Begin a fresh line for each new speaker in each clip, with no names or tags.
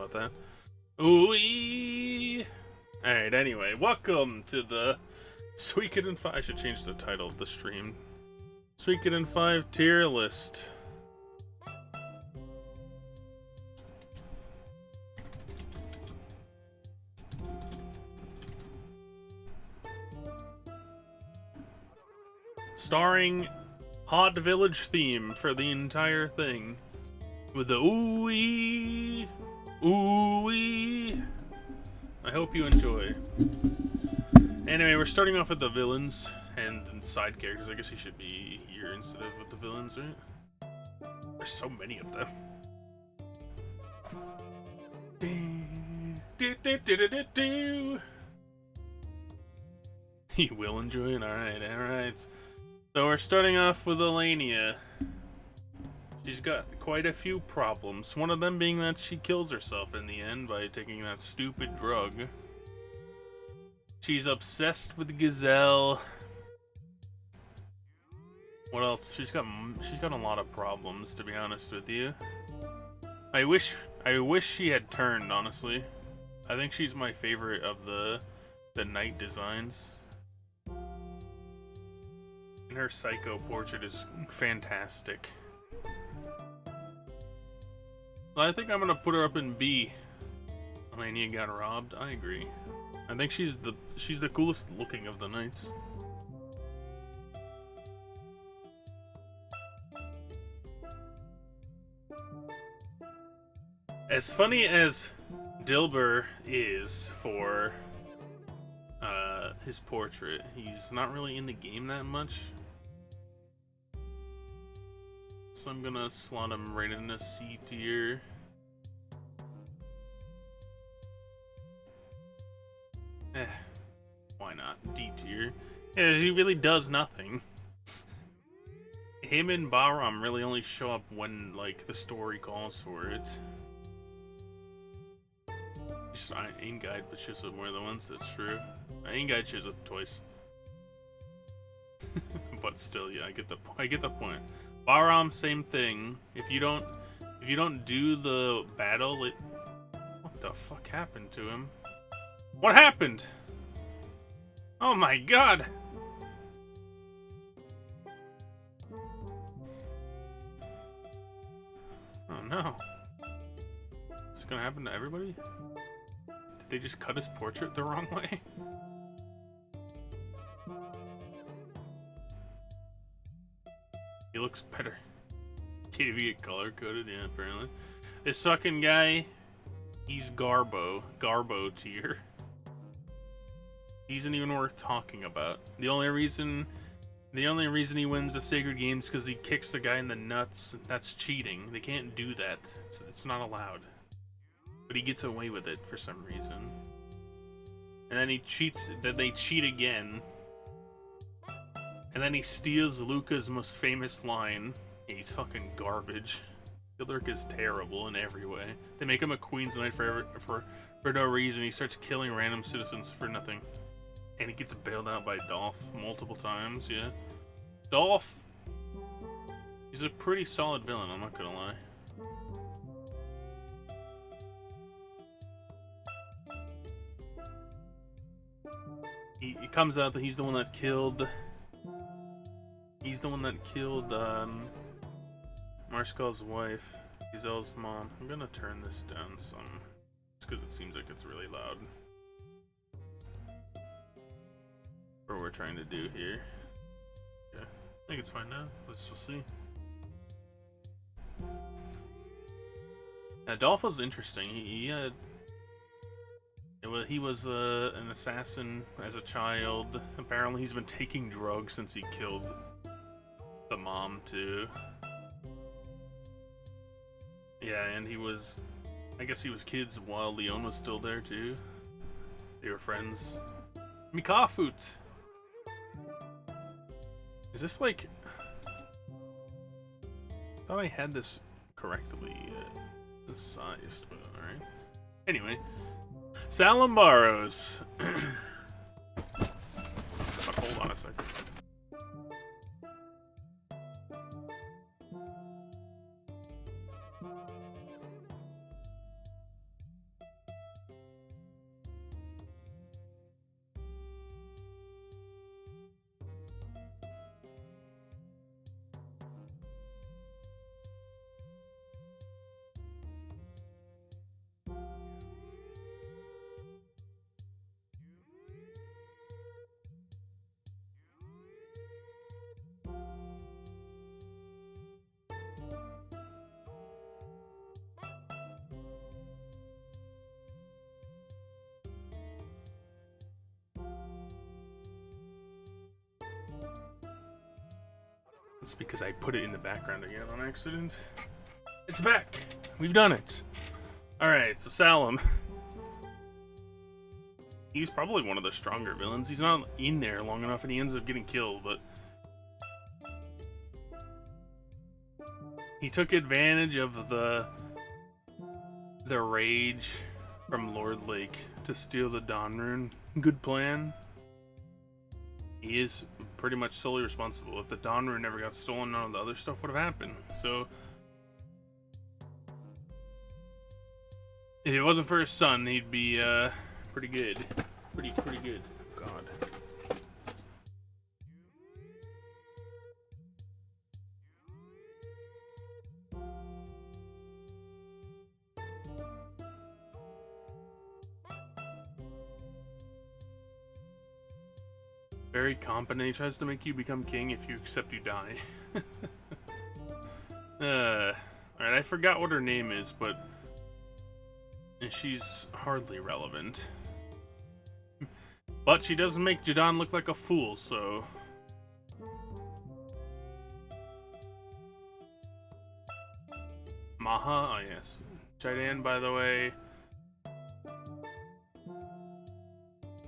about that. Ooh. Alright, anyway, welcome to the Suikoden 5. I should change the title of the stream. Suikoden 5 tier list. Starring Hot Village theme for the entire thing. With the ooh-wee, ooh-wee. I hope you enjoy. Anyway, we're starting off with the villains and side characters. I guess he should be here instead of with the villains, right? There's so many of them. You will enjoy it? Alright. So we're starting off with Elenia. She's got quite a few problems. One of them being that she kills herself in the end by taking that stupid drug. She's obsessed with Gazelle. What else? She's got a lot of problems, to be honest with you. I wish she had turned, honestly. I think she's my favorite of the knight designs. And her psycho portrait is fantastic. I think I'm gonna put her up in B. Elenia got robbed. I agree. I think she's the coolest looking of the knights. As funny as Dilber is for his portrait, he's not really in the game that much. So I'm gonna slot him right in a C tier. Why not? D tier. Yeah, he really does nothing. Him and Bahram really only show up when, like, the story calls for it. Just Aim Guide, but shows up more than once, that's true. Aim Guide shows up twice. But still, yeah, I get the point. Bahram, same thing. If you don't do the battle, what the fuck happened to him? What happened? Oh my god! Oh no. Is it gonna happen to everybody? Did they just cut his portrait the wrong way? He looks better. Can't even get color coded, yeah, apparently. This fucking guy, he's Garbo tier. He isn't even worth talking about. The only reason he wins the Sacred Games is because he kicks the guy in the nuts. That's cheating. They can't do that. It's not allowed. But he gets away with it for some reason. And then he cheats. Then they cheat again. And then he steals Luca's most famous line. He's fucking garbage. Gilderk is terrible in every way. They make him a Queen's Knight for no reason. He starts killing random citizens for nothing. And he gets bailed out by Dolph multiple times, yeah. Dolph! He's a pretty solid villain, I'm not gonna lie. It comes out that he's the one that killed... Marskal's wife, Giselle's mom. I'm gonna turn this down some, just because it seems like it's really loud. For what we're trying to do here. Yeah, I think it's fine now. Let's just see. Adolfo's interesting. He was an assassin as a child. Apparently he's been taking drugs since he killed the mom too. Yeah, and I guess he was kids while Leon was still there too. They were friends. Mikafut! Is this like... I thought I had this correctly sized, but alright. Anyway. Salambaros! Hold on a second. It's because I put it in the background again on accident. It's back! We've done it! Alright, so Salem. He's probably one of the stronger villains. He's not in there long enough and he ends up getting killed, but... he took advantage of the rage from Lord Lake to steal the Dawn Rune. Good plan. He is pretty much solely responsible. If the Dawn Rune never got stolen, none of the other stuff would have happened. So, if it wasn't for his son, he'd be pretty good. Pretty good. God. Very competent. He tries to make you become king. If you accept, you die. Alright, I forgot what her name is, but she's hardly relevant. But she doesn't make Jadon look like a fool, so... Maha? Oh, yes. Jidan, by the way...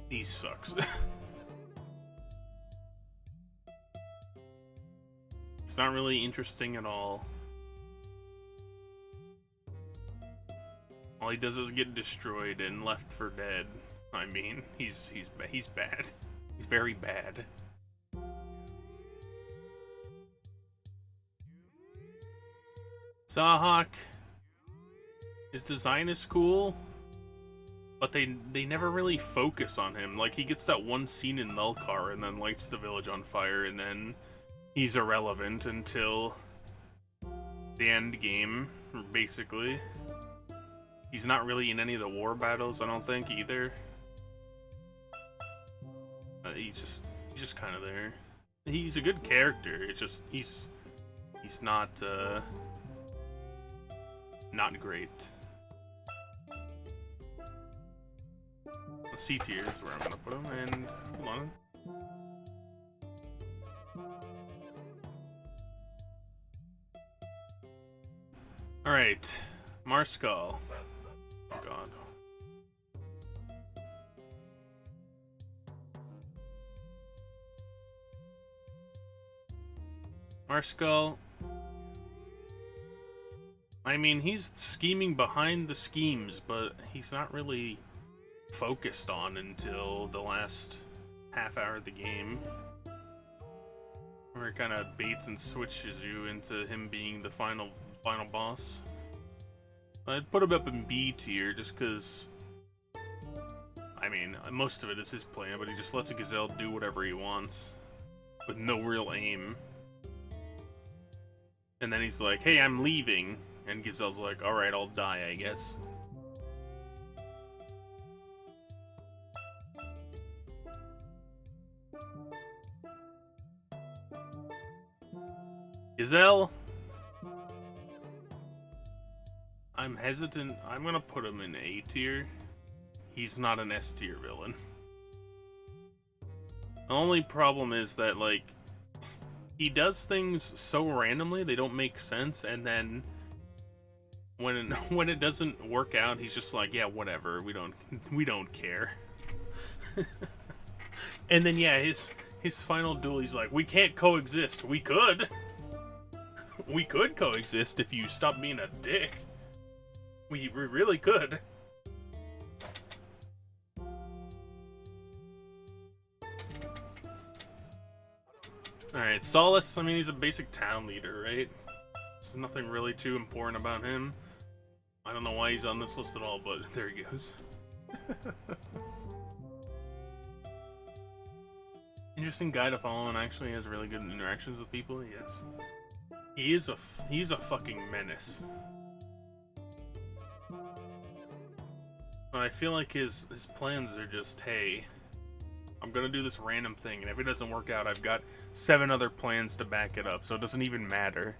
he sucks. He's not really interesting at all. All he does is get destroyed and left for dead. I mean, he's bad. He's very bad. Sahak, his design is cool, but they never really focus on him. Like, he gets that one scene in Melkar and then lights the village on fire, and then he's irrelevant until the end game, basically. He's not really in any of the war battles, I don't think, either. He's just kind of there. He's a good character. It's just he's not great. C tier is where I'm gonna put him, and hold on. All right, Marskal. Oh God. Marskal, I mean, he's scheming behind the schemes, but he's not really focused on until the last half hour of the game, where it kind of baits and switches you into him being the final boss. I'd put him up in B tier just because, I mean, most of it is his plan, but he just lets a Gazelle do whatever he wants with no real aim. And then he's like, hey, I'm leaving. And Gazelle's like, alright, I'll die, I guess. Gazelle? I'm hesitant. I'm gonna put him in A tier. He's not an S tier villain. The only problem is that, like, he does things so randomly, they don't make sense, and then when it doesn't work out, he's just like, yeah, whatever, we don't care. And then yeah, his final duel, he's like, we can't coexist. We could coexist if you stop being a dick. We really could. Alright, Solace, I mean, he's a basic town leader, right? There's nothing really too important about him. I don't know why he's on this list at all, but there he goes. Interesting guy to follow and actually has really good interactions with people, yes. He's a fucking menace. But I feel like his plans are just, hey, I'm gonna do this random thing, and if it doesn't work out, I've got 7 other plans to back it up, so it doesn't even matter.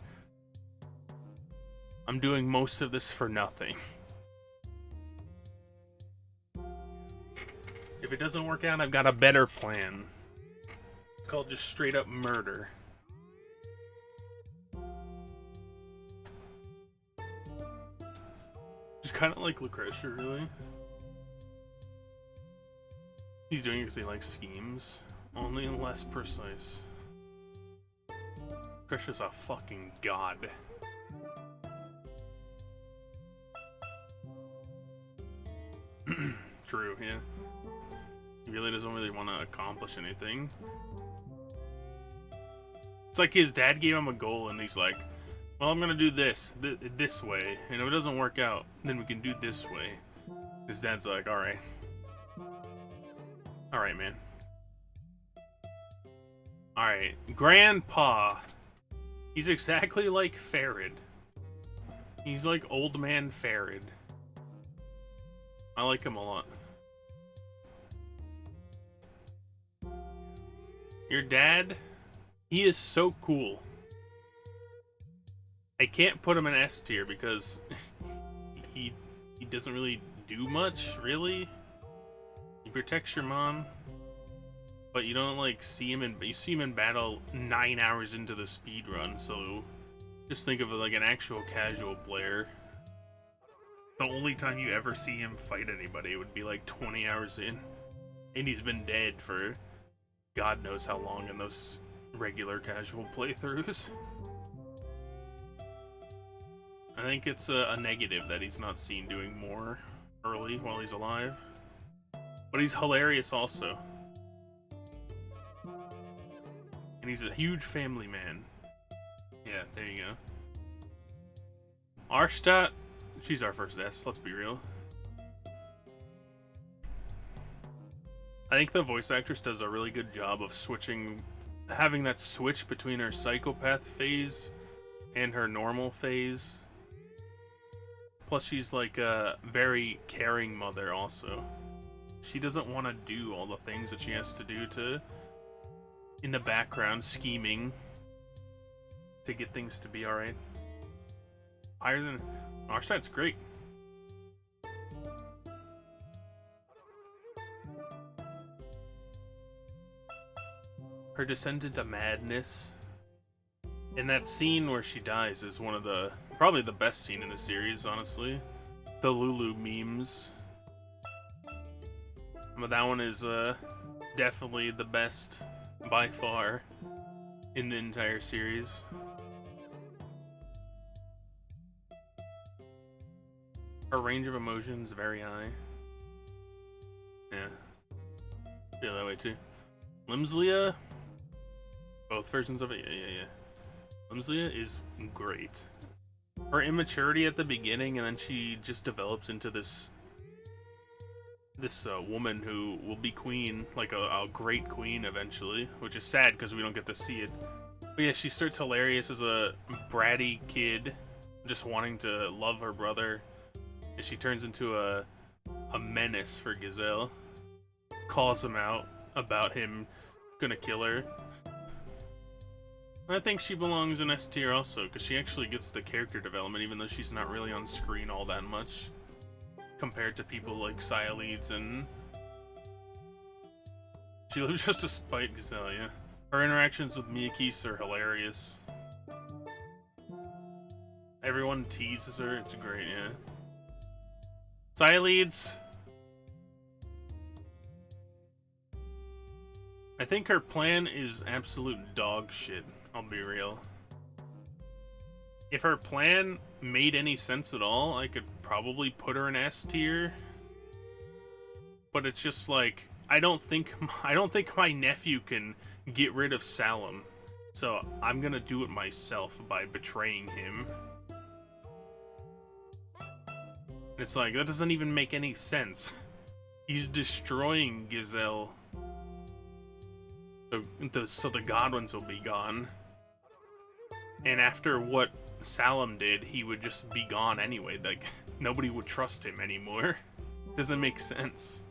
I'm doing most of this for nothing. If it doesn't work out, I've got a better plan. It's called just straight up murder. kind of like Lucretia, really. He's doing it because he likes schemes, only less precise. Lucretia's a fucking god. True, yeah. He really doesn't really want to accomplish anything. It's like his dad gave him a goal and he's like, well, I'm gonna do this way, and if it doesn't work out, then we can do this way. His dad's like, alright, man. Alright, Grandpa. He's exactly like Farid. He's like old man Farid. I like him a lot. Your dad, he is so cool. I can't put him in S tier because he doesn't really do much, really. He protects your mom, but you don't like see him in battle 9 hours into the speed run. So just think of it like an actual casual player. The only time you ever see him fight anybody would be like 20 hours in, and he's been dead for God knows how long in those regular casual playthroughs. I think it's a negative that he's not seen doing more early while he's alive. But he's hilarious also. And he's a huge family man. Yeah, there you go. Arstadt, she's our first S, let's be real. I think the voice actress does a really good job of having that switch between her psychopath phase and her normal phase. Plus, she's like a very caring mother also. She doesn't want to do all the things that she has to do in the background, scheming to get things to be alright. Higher than Arstadt's great. Her descent into madness. And that scene where she dies is one of probably the best scene in the series, honestly. The Lulu memes. But that one is definitely the best by far in the entire series. Her range of emotions very high. Yeah. Feel that way too. Limslia, both versions of it, yeah. Limslia is great. Her immaturity at the beginning, and then she just develops into this woman who will be queen, like a great queen eventually, which is sad because we don't get to see it. But yeah, she starts hilarious as a bratty kid, just wanting to love her brother, and she turns into a menace for Gazelle. Calls him out about him gonna kill her. I think she belongs in S tier also, because she actually gets the character development, even though she's not really on screen all that much, compared to people like Cyleads, and she lives just to spite Gazelle, yeah. Her interactions with Miyakis are hilarious. Everyone teases her, it's great, yeah. Cyleads, I think her plan is absolute dog shit. I'll be real. If her plan made any sense at all, I could probably put her in S tier. But it's just like, I don't think my nephew can get rid of Salem. So I'm gonna do it myself by betraying him. It's like, that doesn't even make any sense. He's destroying Gazelle. So the Godwins will be gone. And after what Salem did, he would just be gone anyway. Like, nobody would trust him anymore. Doesn't make sense.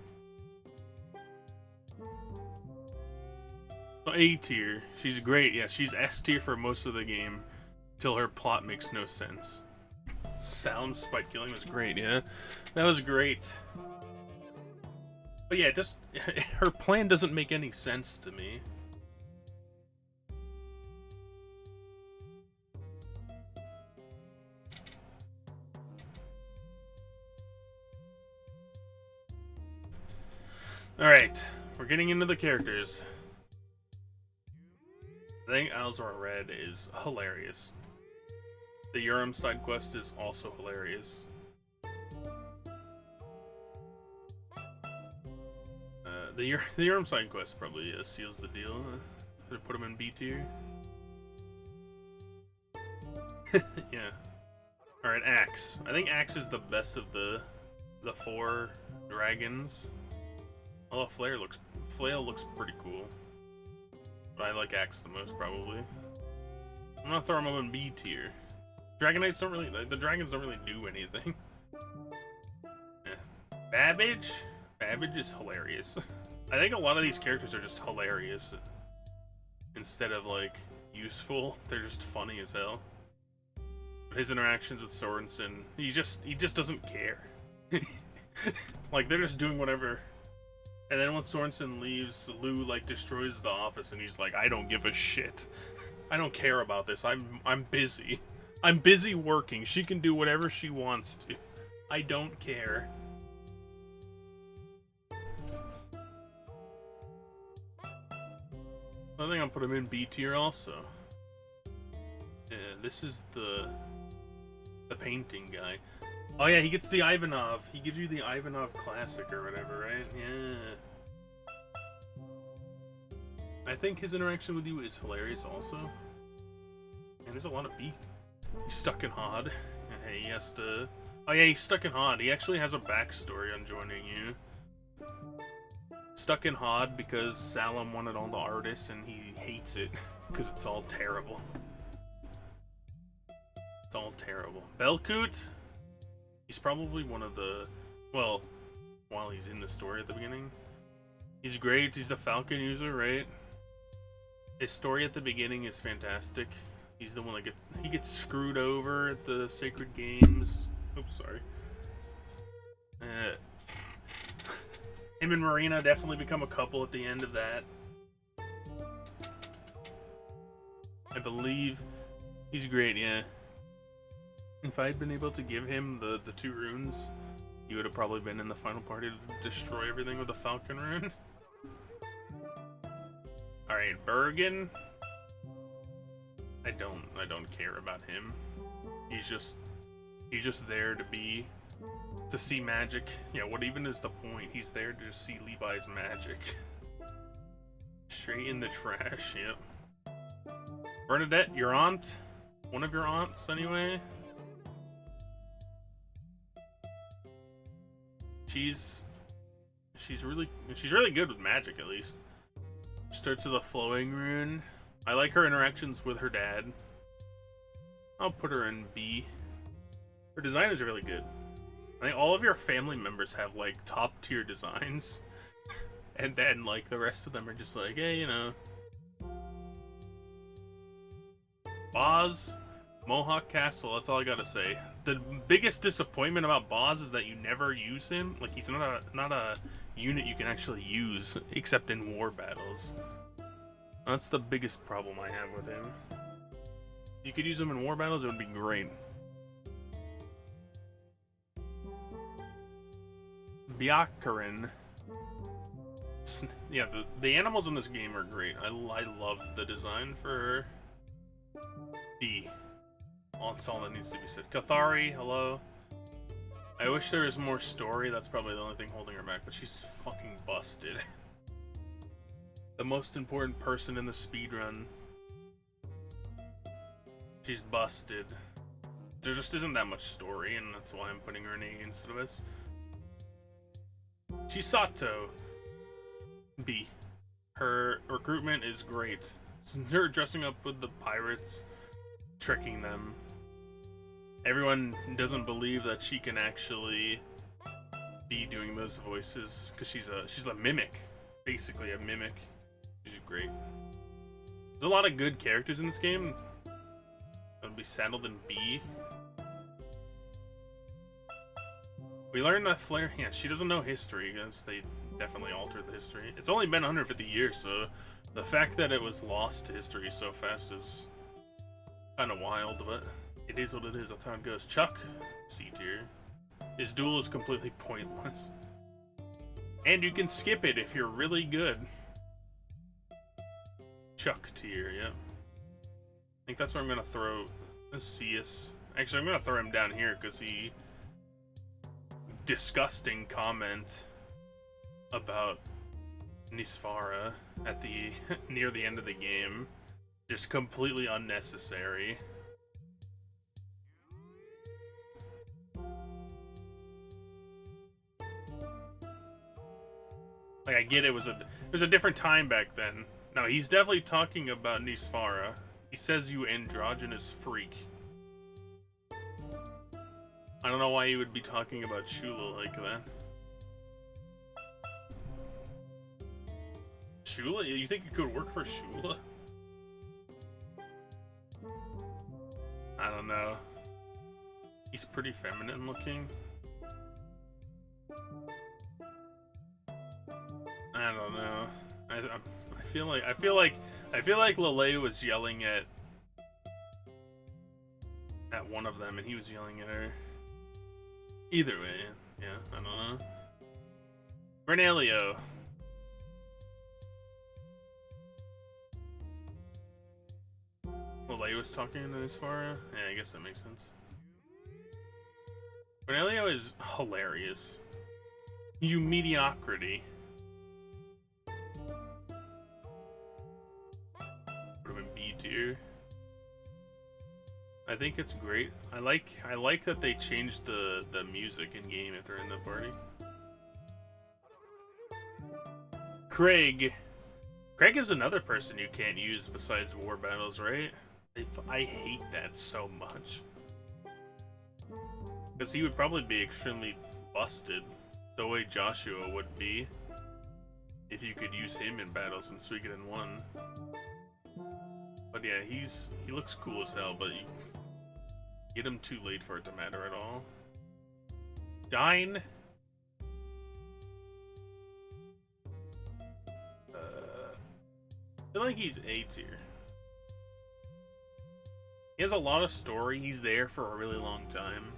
So A tier. She's great. Yeah, she's S tier for most of the game. Till her plot makes no sense. Salem's spite killing was great, yeah. That was great. But yeah, just her plan doesn't make any sense to me. Alright, we're getting into the characters. I think Alzora Red is hilarious. The Urim side quest is also hilarious. The Urim side quest probably seals the deal. Put him in B tier. Yeah. Alright, Axe. I think Axe is the best of the 4 dragons. Although Flail looks pretty cool. But I like Axe the most, probably. I'm gonna throw him up in B tier. Dragonites don't really... The dragons don't really do anything. Yeah. Babbage? Babbage is hilarious. I think a lot of these characters are just hilarious. Instead of, like, useful. They're just funny as hell. But his interactions with Sorensen, he just doesn't care. Like, they're just doing whatever. And then when Sorensen leaves, Lou, like, destroys the office, and he's like, I don't give a shit. I don't care about this. I'm busy. I'm busy working. She can do whatever she wants to. I don't care. I think I'll put him in B tier also. Yeah, this is the painting guy. Oh yeah, he gets the Ivanov. He gives you the Ivanov Classic or whatever, right? Yeah. I think his interaction with you is hilarious also. And there's a lot of B. He's stuck in Hod. He has to... Oh yeah, he's stuck in Hod. He actually has a backstory on joining you. Stuck in Hod because Salem wanted all the artists and he hates it because it's all terrible. It's all terrible. Belkut? He's probably one of the... Well, while he's in the story at the beginning. He's great. He's the Falcon user, right? His story at the beginning is fantastic. He's the one that gets screwed over at the Sacred Games. Oops, sorry. Him and Marina definitely become a couple at the end of that. I believe he's great, yeah. If I had been able to give him the 2 runes, he would have probably been in the final party to destroy everything with the Falcon rune. Alright, Bergen. I don't care about him. He's just there to see magic. Yeah, what even is the point? He's there to just see Levi's magic. Straight in the trash, yep. Bernadette, your aunt? One of your aunts, anyway? She's really good with magic, at least. Starts with a flowing rune. I like her interactions with her dad. I'll put her in B. Her design is really good. I think all of your family members have, like, top-tier designs. And then, like, the rest of them are just like, hey, you know. Boz, Mohawk Castle, that's all I gotta say. The biggest disappointment about Boz is that you never use him. Like, he's not a unit you can actually use, except in war battles. That's the biggest problem I have with him. If you could use him in war battles, it would be great. Byakurin. Yeah, the animals in this game are great. I love the design for her. B. That's all that needs to be said. Kathari, hello. I wish there was more story. That's probably the only thing holding her back, but she's fucking busted. The most important person in the speedrun. She's busted. There just isn't that much story, and that's why I'm putting her in A instead of S. Chisato. B. Her recruitment is great. Her dressing up with the pirates, tricking them. Everyone doesn't believe that she can actually be doing those voices because she's a mimic, basically a mimic. She's great. There's a lot of good characters in this game. I'd be saddled in B. We learned that Flare, yeah, she doesn't know history because they definitely altered the history. It's only been 150 years, so the fact that it was lost to history so fast is kind of wild, but it is what it is. That's how it goes. Chuck, C tier. His duel is completely pointless. And you can skip it if you're really good. Chuck tier, yep. I think that's where I'm gonna throw Cius. Actually, I'm gonna throw him down here because he disgusting comment about Nisfara at the near the end of the game. Just completely unnecessary. Like, I get it was a different time back then. No, he's definitely talking about Nisfara. He says you androgynous freak. I don't know why he would be talking about Shula like that. Shula? You think it could work for Shula? I don't know. He's pretty feminine looking. I don't know. I feel like Lele was yelling at one of them, and he was yelling at her. Either way, yeah, I don't know. Renelio. Lele was talking to Nisfara? Yeah, I guess that makes sense. Renelio is hilarious. You mediocrity. Put him in B tier. I think it's great. I like that they changed the music in game if they're in the party. Craig. Craig is another person you can't use besides war battles, right? I hate that so much. Because he would probably be extremely busted the way Joshua would be if you could use him in battles in Suikoden 1. But yeah, he looks cool as hell, but you get him too late for it to matter at all. Dine. I feel like he's A tier. He has a lot of story. He's there for a really long time.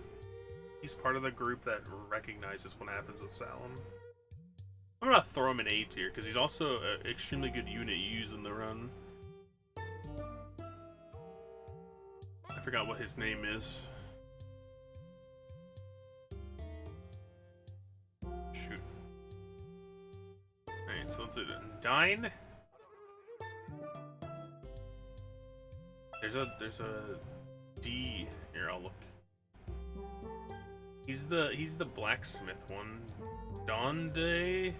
He's part of the group that recognizes what happens with Salem. I'm gonna throw him in A tier because he's also an extremely good unit you use in the run. I forgot what his name is. Shoot. Alright, so let's do it. Dine. There's a D here. I'll look. He's the blacksmith one. Donde? I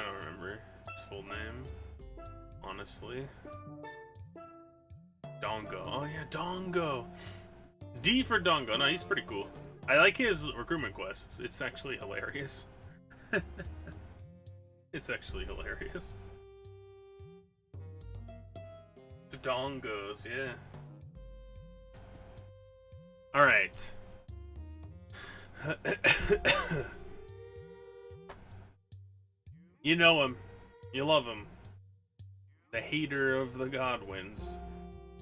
don't remember his full name. Honestly. Dongo. Oh yeah, Dongo. D for Dongo. No, he's pretty cool. I like his recruitment quest. It's actually hilarious. It's actually hilarious. The Dongos, yeah. Alright. You know him. You love him. The hater of the Godwins.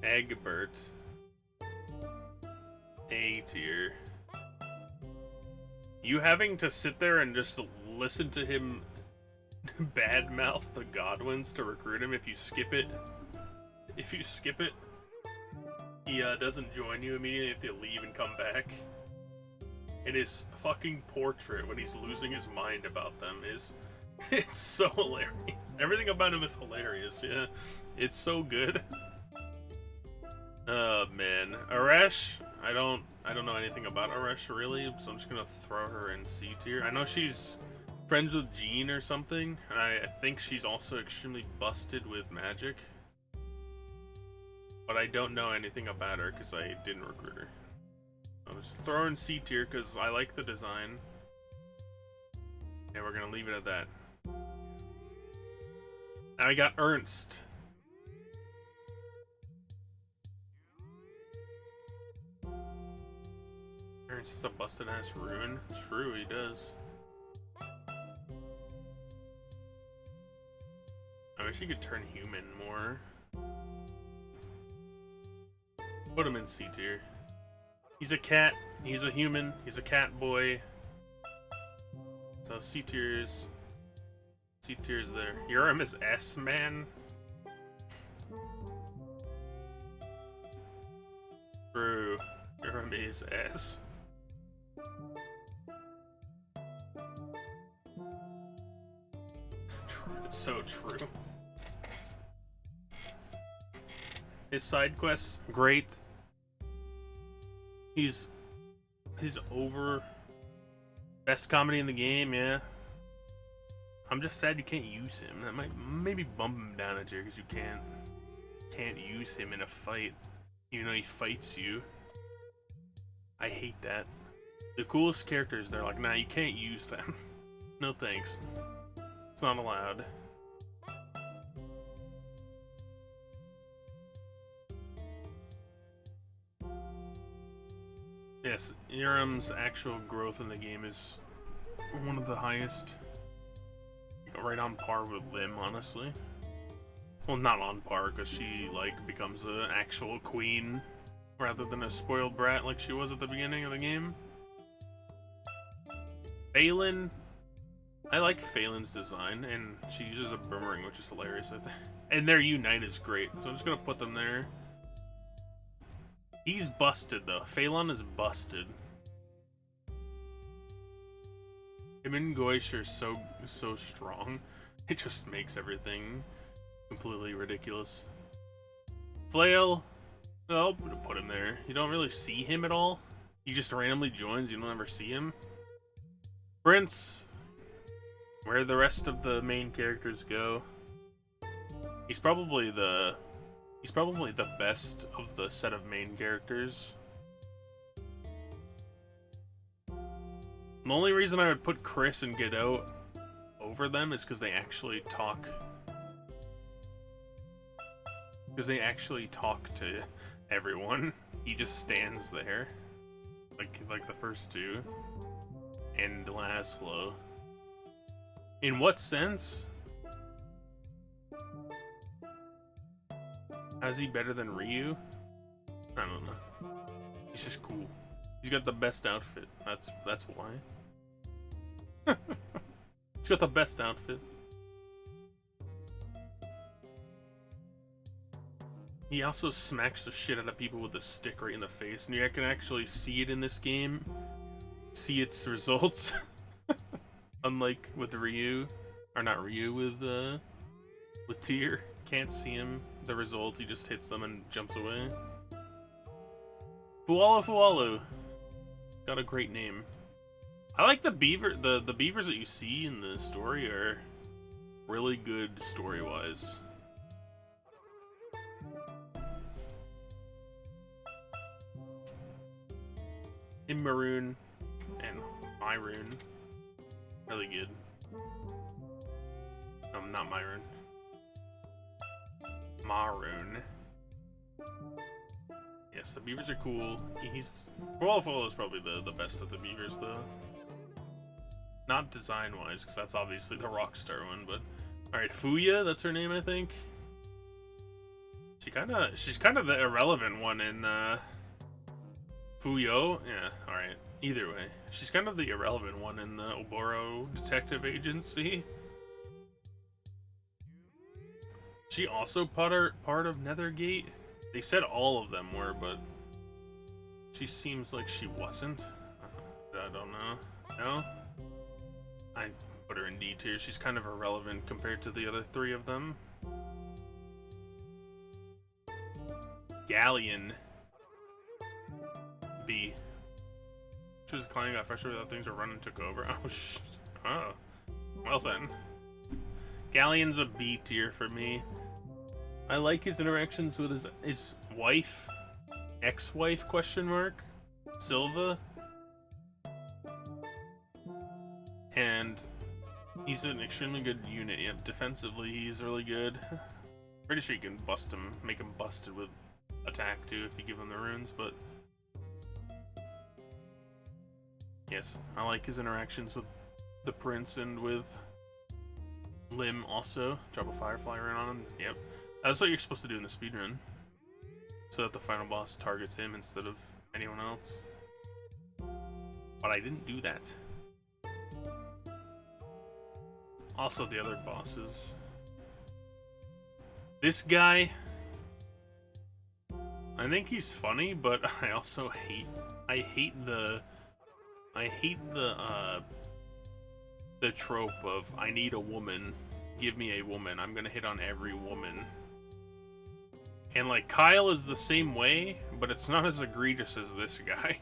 Egbert. A tier. You having to sit there and just listen to him badmouth the Godwins to recruit him if you skip it. If you skip it, he doesn't join you immediately. You have to leave and come back. And his fucking portrait when he's losing his mind about them is... It's so hilarious. Everything about him is hilarious, yeah. It's so good. Oh, man. Aresh, I don't know anything about Aresh, really, so I'm just gonna throw her in C tier. I know she's friends with Jean or something, and I think she's also extremely busted with magic. But I don't know anything about her because I didn't recruit her. I was throwing C tier because I like the design. And we're gonna leave it at that. Now we got Ernst. Ernst is a busted ass rune. True, he does. I wish he could turn human more. Put him in C tier. He's a cat. He's a human. He's a cat boy. So C tiers. C tiers there. Urim is S, man. True. Urim is S. It's so true. His side quests, great. He's over. Best comedy in the game, yeah. I'm just sad you can't use him. That might maybe bump him down a tier because you can't use him in a fight, even though he fights you. I hate that. The coolest characters, they're like, nah, you can't use them. No thanks. It's not allowed. Yes, Urim's actual growth in the game is one of the highest. Right on par with Lim, honestly. Well, not on par, because she, like, becomes an actual queen rather than a spoiled brat like she was at the beginning of the game. Phelan, I like Phelan's design, and she uses a boomerang, which is hilarious, I think. And their Unite is great, so I'm just gonna put them there. He's busted, though. Phelan is busted. Him and Goish are so strong. It just makes everything completely ridiculous. Flail, I'll put him there. You don't really see him at all. He just randomly joins. You don't ever see him. Prince, where the rest of the main characters go. He's probably the best of the set of main characters. The only reason I would put Chris and Godot over them is because they actually talk. Because they actually talk to everyone. He just stands there, like the first two, and Laszlo. In what sense? How's he better than Ryu? I don't know. He's just cool. He's got the best outfit. That's why. He's got the best outfit. He also smacks the shit out of people with a stick right in the face, and you can actually see it in this game. See its results. Unlike with Ryu, or not Ryu, with Tyr. Can't see him. The result, he just hits them and jumps away. Fualu. Got a great name. I like the beaver. The beavers that you see in the story are really good story-wise. In Maroon and Myroon, really good. Not Myroon. Maroon. Yes, the beavers are cool. Fualu is probably the best of the beavers, though. Not design-wise, because that's obviously the Rockstar one, but... Alright, Fuya, that's her name, I think. She's kind of the irrelevant one in, Fuyo? Yeah, alright. Either way. She's kind of the irrelevant one in the Oboro Detective Agency. She also part of Nethergate? They said all of them were, but... She seems like she wasn't. I don't know. No? I put her in D tier. She's kind of irrelevant compared to the other three of them. Galleon. B. She was climbing, got frustrated that things were running, took over. Oh, oh. Well then. Galleon's a B tier for me. I like his interactions with his wife. Ex-wife, question mark. Silva. And he's an extremely good unit. Yeah, defensively, he's really good. Pretty sure you can bust him, make him busted with attack too if you give him the runes, but yes, I like his interactions with the prince and with Lim also. Drop a firefly rune on him. Yep. That's what you're supposed to do in the speedrun. So that the final boss targets him instead of anyone else. But I didn't do that. Also the other bosses. This guy, I think he's funny, but I also hate the trope of I need a woman, give me a woman, I'm gonna hit on every woman. And like Kyle is the same way, but it's not as egregious as this guy.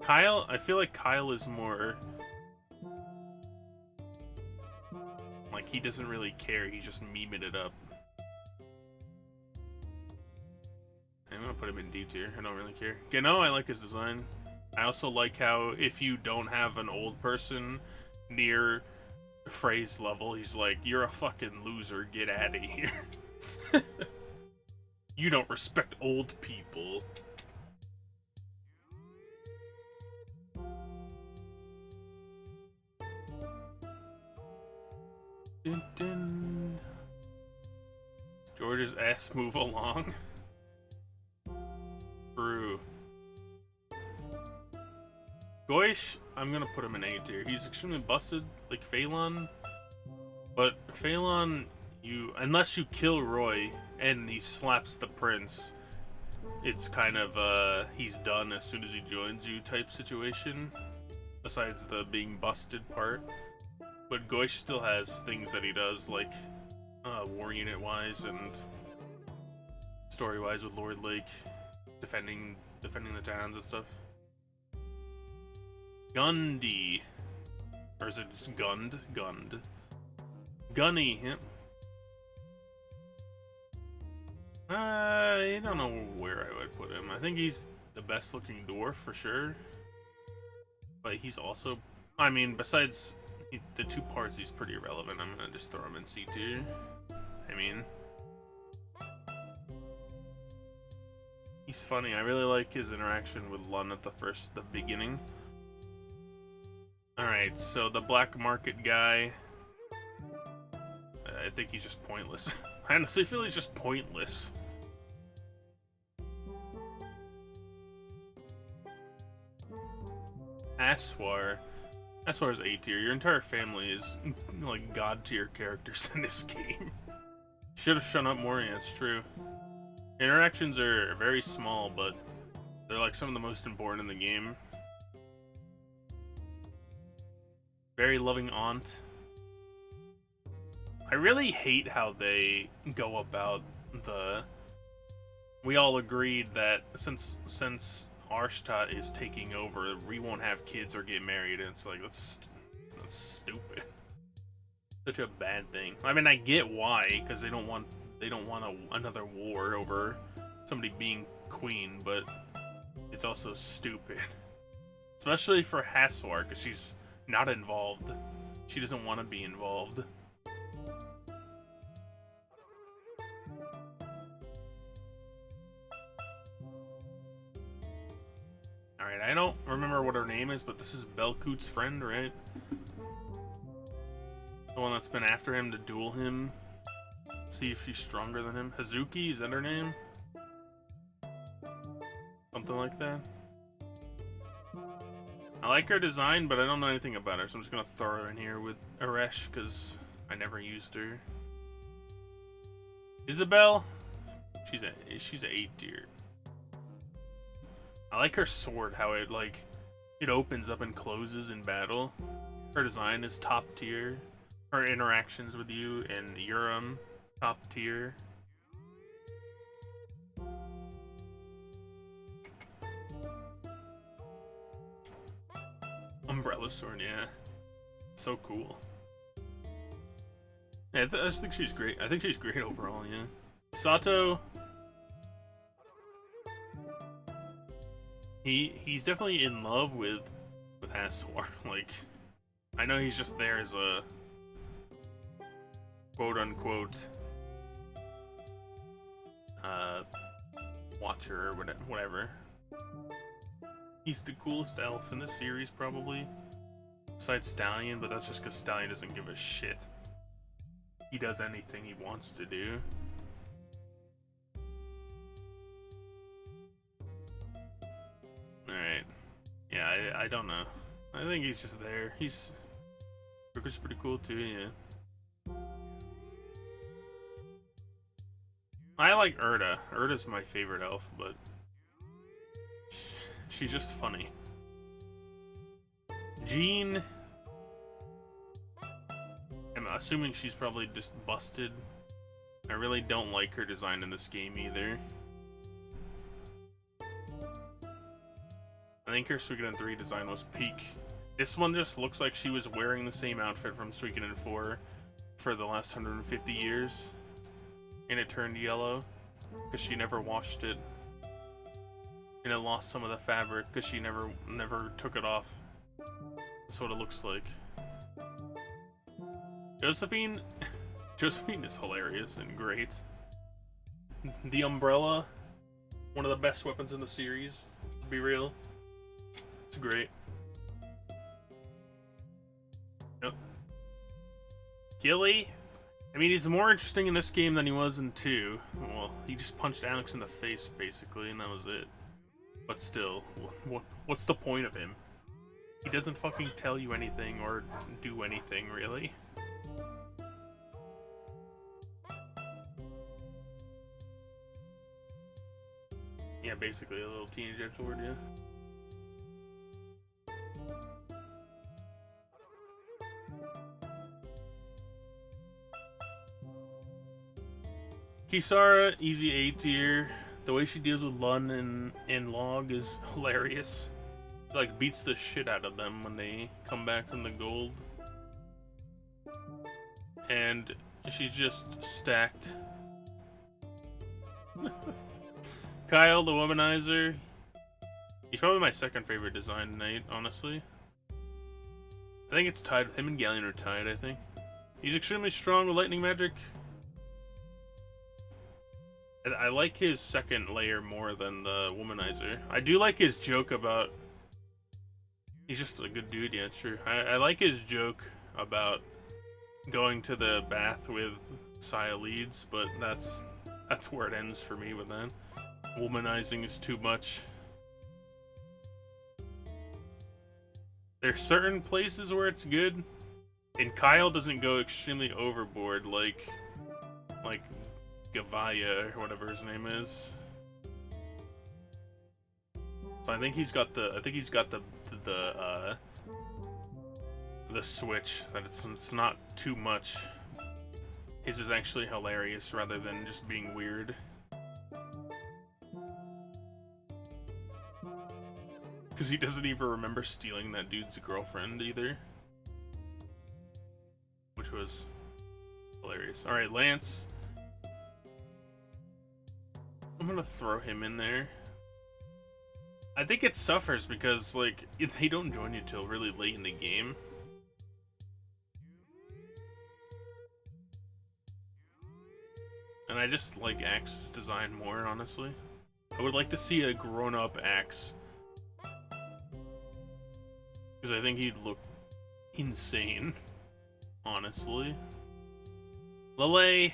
Kyle, I feel like Kyle is more like he doesn't really care, he's just memeing it up. I'm gonna put him in D tier, I don't really care. Geno, I like his design. I also like how if you don't have an old person near phrase level, he's like, you're a fucking loser, get out of here. You don't respect old people. Dun, dun. George's S move along. True. Goish, I'm gonna put him in A tier. He's extremely busted, like Phelan. But Phelan, unless you kill Roy and he slaps the prince, it's kind of he's done as soon as he joins you type situation. Besides the being busted part. But Goish still has things that he does, like war unit wise and story wise with Lord Lake, defending the towns and stuff. Gundy. Or is it just Gund? Gund. Gunny, yep. I don't know where I would put him. I think he's the best looking dwarf for sure. But he's also, I mean, besides the two parts, he's pretty irrelevant. I'm gonna just throw him in C tier. I mean, he's funny. I really like his interaction with Lun at the beginning. Alright, so the black market guy, I think he's just pointless. I honestly feel he's just pointless. Aswar. Aswar's A tier. Your entire family is like god tier characters in this game. Should have shown up more, yeah, it's true. Interactions are very small, but they're like some of the most important in the game. Very loving aunt. I really hate how they go about the... We all agreed that since Arshtat is taking over, we won't have kids or get married, and it's like, that's stupid. Such a bad thing. I mean, I get why, because they don't want another war over somebody being queen, but it's also stupid. Especially for Haswar, because she's not involved. She doesn't want to be involved. Alright, I don't remember what her name is, but this is Belkut's friend, right? The one that's been after him to duel him. See if she's stronger than him. Hazuki, is that her name? Something like that. I like her design, but I don't know anything about her, so I'm just gonna throw her in here with Aresh, because I never used her. Isabel? She's a 8 tier. I like her sword, how it opens up and closes in battle. Her design is top tier. Her interactions with you and Urim, top tier. Umbrella sword, yeah. So cool. Yeah, I just think she's great. I think she's great overall, yeah. Sato... He's definitely in love with Haswar. Like, I know he's just there as a quote-unquote watcher or whatever. He's the coolest elf in the series, probably. Besides Stallion, but that's just because Stallion doesn't give a shit. He does anything he wants to do. Alright. Yeah, I don't know. I think he's just there. Joker's pretty cool too, yeah. I like Erda. Erda's my favorite elf, but she's just funny. Jean, I'm assuming she's probably just busted. I really don't like her design in this game either. I think her Suikoden 3 design was peak. This one just looks like she was wearing the same outfit from Suikoden 4 for the last 150 years. And it turned yellow because she never washed it. And it lost some of the fabric because she never took it off. That's what it looks like. Josephine is hilarious and great. The umbrella, one of the best weapons in the series, to be real. It's great. Yep. Gilly, I mean, he's more interesting in this game than he was in 2. Well, he just punched Alex in the face, basically, and that was it. But still, what's the point of him? He doesn't fucking tell you anything or do anything, really. Yeah, basically a little teenage edgelord, yeah. Kisara, easy A tier. The way she deals with Lun and Log is hilarious. She, like, beats the shit out of them when they come back from the gold. And she's just stacked. Kyle, the womanizer. He's probably my second favorite design knight, honestly. I think it's tied. Him and Galleon are tied, I think. He's extremely strong with lightning magic. I like his second layer more than the womanizer. I do like his joke about... He's just a good dude, yeah, it's true. I like his joke about going to the bath with Saya leads, but that's where it ends for me with that. Womanizing is too much. There's certain places where it's good, and Kyle doesn't go extremely overboard like Gavaya or whatever his name is. So I think he's got the switch that it's not too much. His is actually hilarious rather than just being weird. Because he doesn't even remember stealing that dude's girlfriend either. Which was hilarious. Alright, Lance. I'm gonna throw him in there. I think it suffers because, like, they don't join you till really late in the game. And I just like Axe's design more, honestly. I would like to see a grown-up Axe. Because I think he'd look insane, honestly. Lele,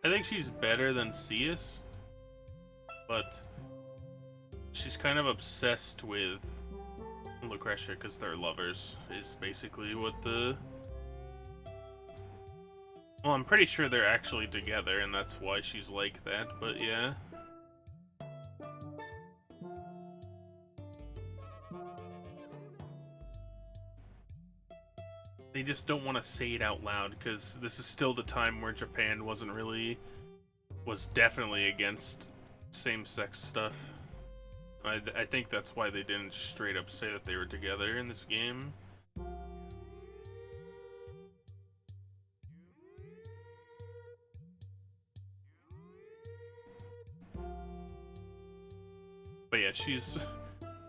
I think she's better than Cius, but she's kind of obsessed with Lucretia because they're lovers, is basically what the... Well, I'm pretty sure they're actually together, and that's why she's like that, but yeah. They just don't want to say it out loud, because this is still the time where Japan was definitely against same-sex stuff. I think that's why they didn't just straight up say that they were together in this game. But yeah, she's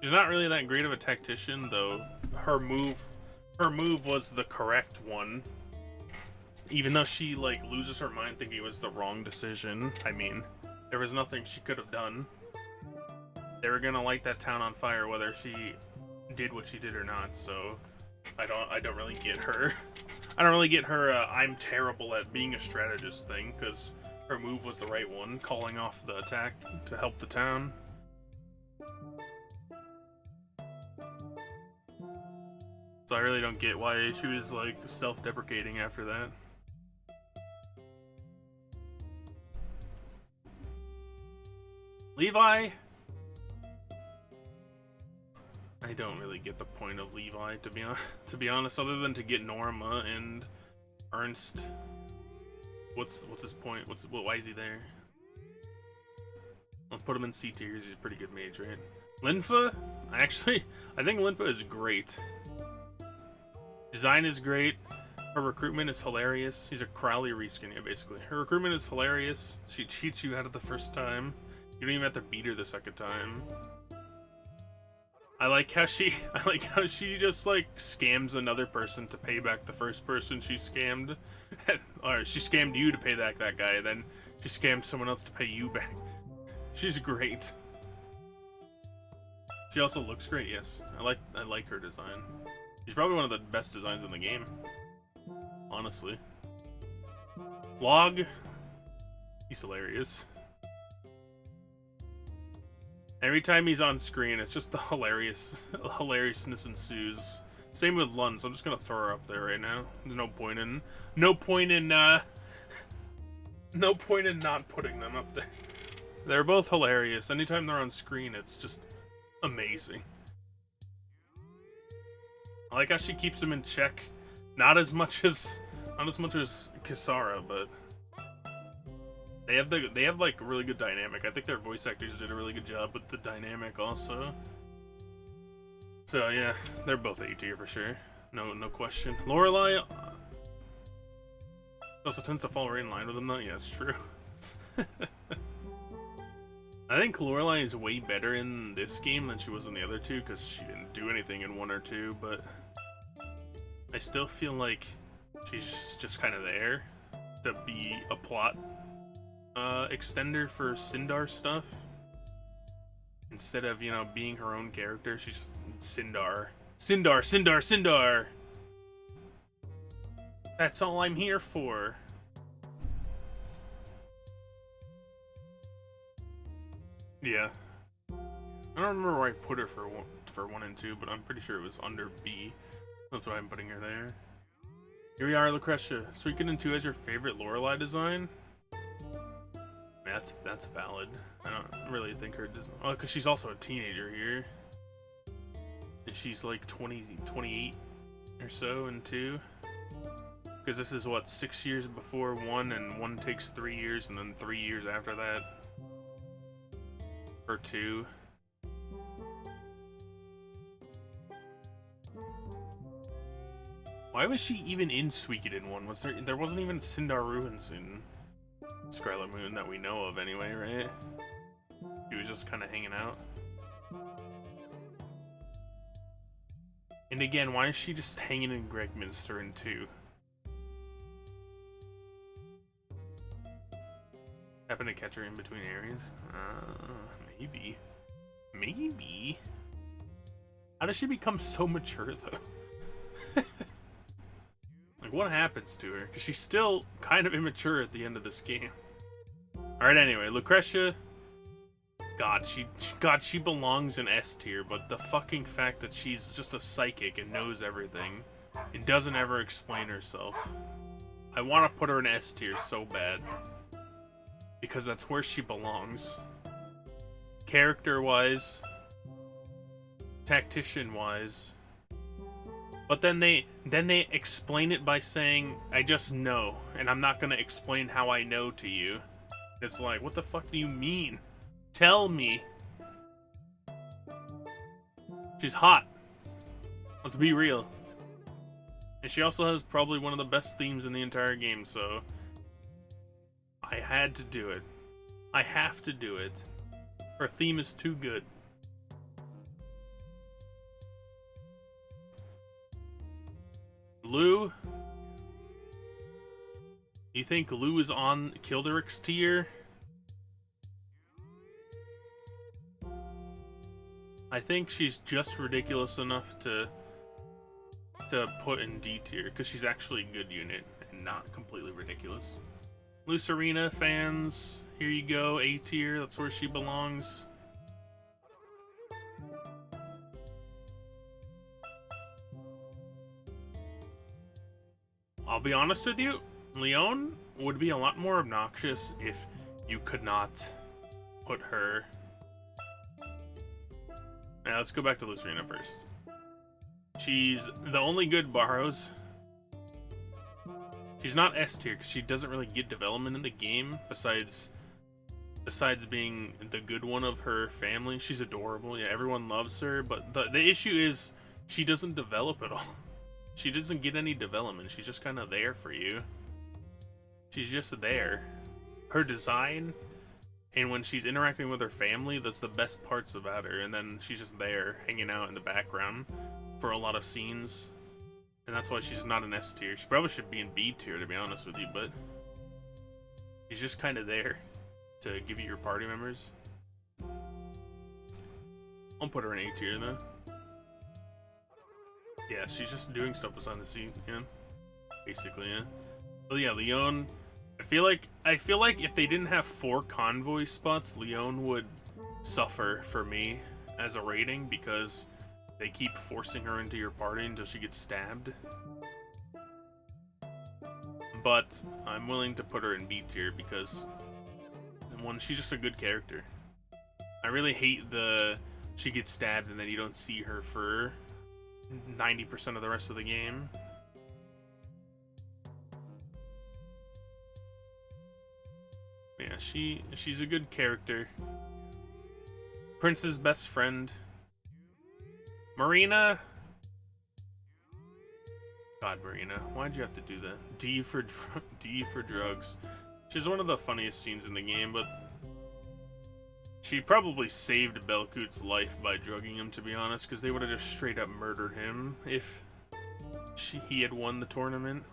not really that great of a tactician, though. Her move was the correct one. Even though she, like, loses her mind thinking it was the wrong decision. I mean, there was nothing she could have done. They were gonna light that town on fire whether she did what she did or not, so I don't really get her. I don't really get her I'm terrible at being a strategist thing, because her move was the right one, calling off the attack to help the town. I really don't get why she was like self-deprecating after that. Levi? I don't really get the point of Levi, to be honest, other than to get Norma and Ernst. What's his point? Why is he there? I'll put him in C tier. He's a pretty good mage, right? Linfa? I think Linfa is great. Design is great. Her recruitment is hilarious. He's a Crowley reskin, yeah, basically. Her recruitment is hilarious. She cheats you out of the first time. You don't even have to beat her the second time. I like how she just like scams another person to pay back the first person she scammed. Or she scammed you to pay back that guy, then she scammed someone else to pay you back. She's great. She also looks great, yes. I like her design. She's probably one of the best designs in the game. Honestly. Log. He's hilarious. Every time he's on screen, it's just the hilariousness ensues. Same with Lund, so I'm just gonna throw her up there right now. There's no point in not putting them up there. They're both hilarious. Anytime they're on screen, it's just amazing. I like how she keeps them in check. Not as much as Kisara, but they have like a really good dynamic. I think their voice actors did a really good job with the dynamic also. So yeah, they're both A tier for sure. No question. Lorelei also tends to fall right in line with them though. Yeah, it's true. I think Lorelei is way better in this game than she was in the other two because she didn't do anything in 1 or 2, but I still feel like she's just kind of there to be a plot extender for Sindar stuff. Instead of, you know, being her own character, she's just Sindar. Sindar! That's all I'm here for. Yeah. I don't remember where I put her for 1 and 2, but I'm pretty sure it was under B. That's why I'm putting her there. Here we are, Lucretia. Suikoden 2 as your favorite Lorelei design? That's valid. I don't really think her design... Oh, because she's also a teenager here. And she's like 28 or so in 2. Because this is, what, 6 years before 1, and 1 takes 3 years, and then 3 years after that. For 2. Why was she even in Suikoden 1? There wasn't even Sindar Ruins in Scarlet Moon that we know of anyway, right? He was just kind of hanging out. And again, why is she just hanging in Gregminster in 2? Happen to catch her in between areas? Maybe. Maybe? How does she become so mature, though? Like, what happens to her? Because she's still kind of immature at the end of this game. Alright, anyway, Lucretia... God, she belongs in S tier, but the fucking fact that she's just a psychic and knows everything and doesn't ever explain herself. I want to put her in S tier so bad. Because that's where she belongs. Character-wise. Tactician-wise. But then they explain it by saying, I just know, and I'm not gonna explain how I know to you. It's like, what the fuck do you mean? Tell me. She's hot. Let's be real. And she also has probably one of the best themes in the entire game, so... I had to do it. I have to do it. Her theme is too good. Lou? You think Lou is on Kilderic's tier? I think she's just ridiculous enough to put in D tier, because she's actually a good unit and not completely ridiculous. Lucerina fans, here you go, A tier, that's where she belongs. I'll be honest with you, Leon would be a lot more obnoxious if you could not put her... Now let's go back to Lucerina first. She's the only good Barrows. She's not S tier because she doesn't really get development in the game besides being the good one of her family. She's adorable. Yeah, everyone loves her, but the issue is she doesn't develop at all. She doesn't get any development. She's just kind of there for you. She's just there. Her design and when she's interacting with her family, that's the best parts about her. And then she's just there hanging out in the background for a lot of scenes. And that's why she's not an S tier. She probably should be in B tier, to be honest with you, but she's just kind of there to give you your party members. I'll put her in A tier though. Yeah, she's just doing stuff behind the scenes, yeah. Basically, yeah. But yeah, Leon, I feel like if they didn't have 4 convoy spots, Leon would suffer for me as a rating because they keep forcing her into your party until she gets stabbed. But I'm willing to put her in B tier because, one, she's just a good character. I really hate she gets stabbed and then you don't see her for 90% of the rest of the game. Yeah, she's a good character. Prince's best friend. Marina. God, Marina, why'd you have to do that? D for drugs. She's one of the funniest scenes in the game, but she probably saved Belkut's life by drugging him, to be honest, because they would have just straight up murdered him if he had won the tournament.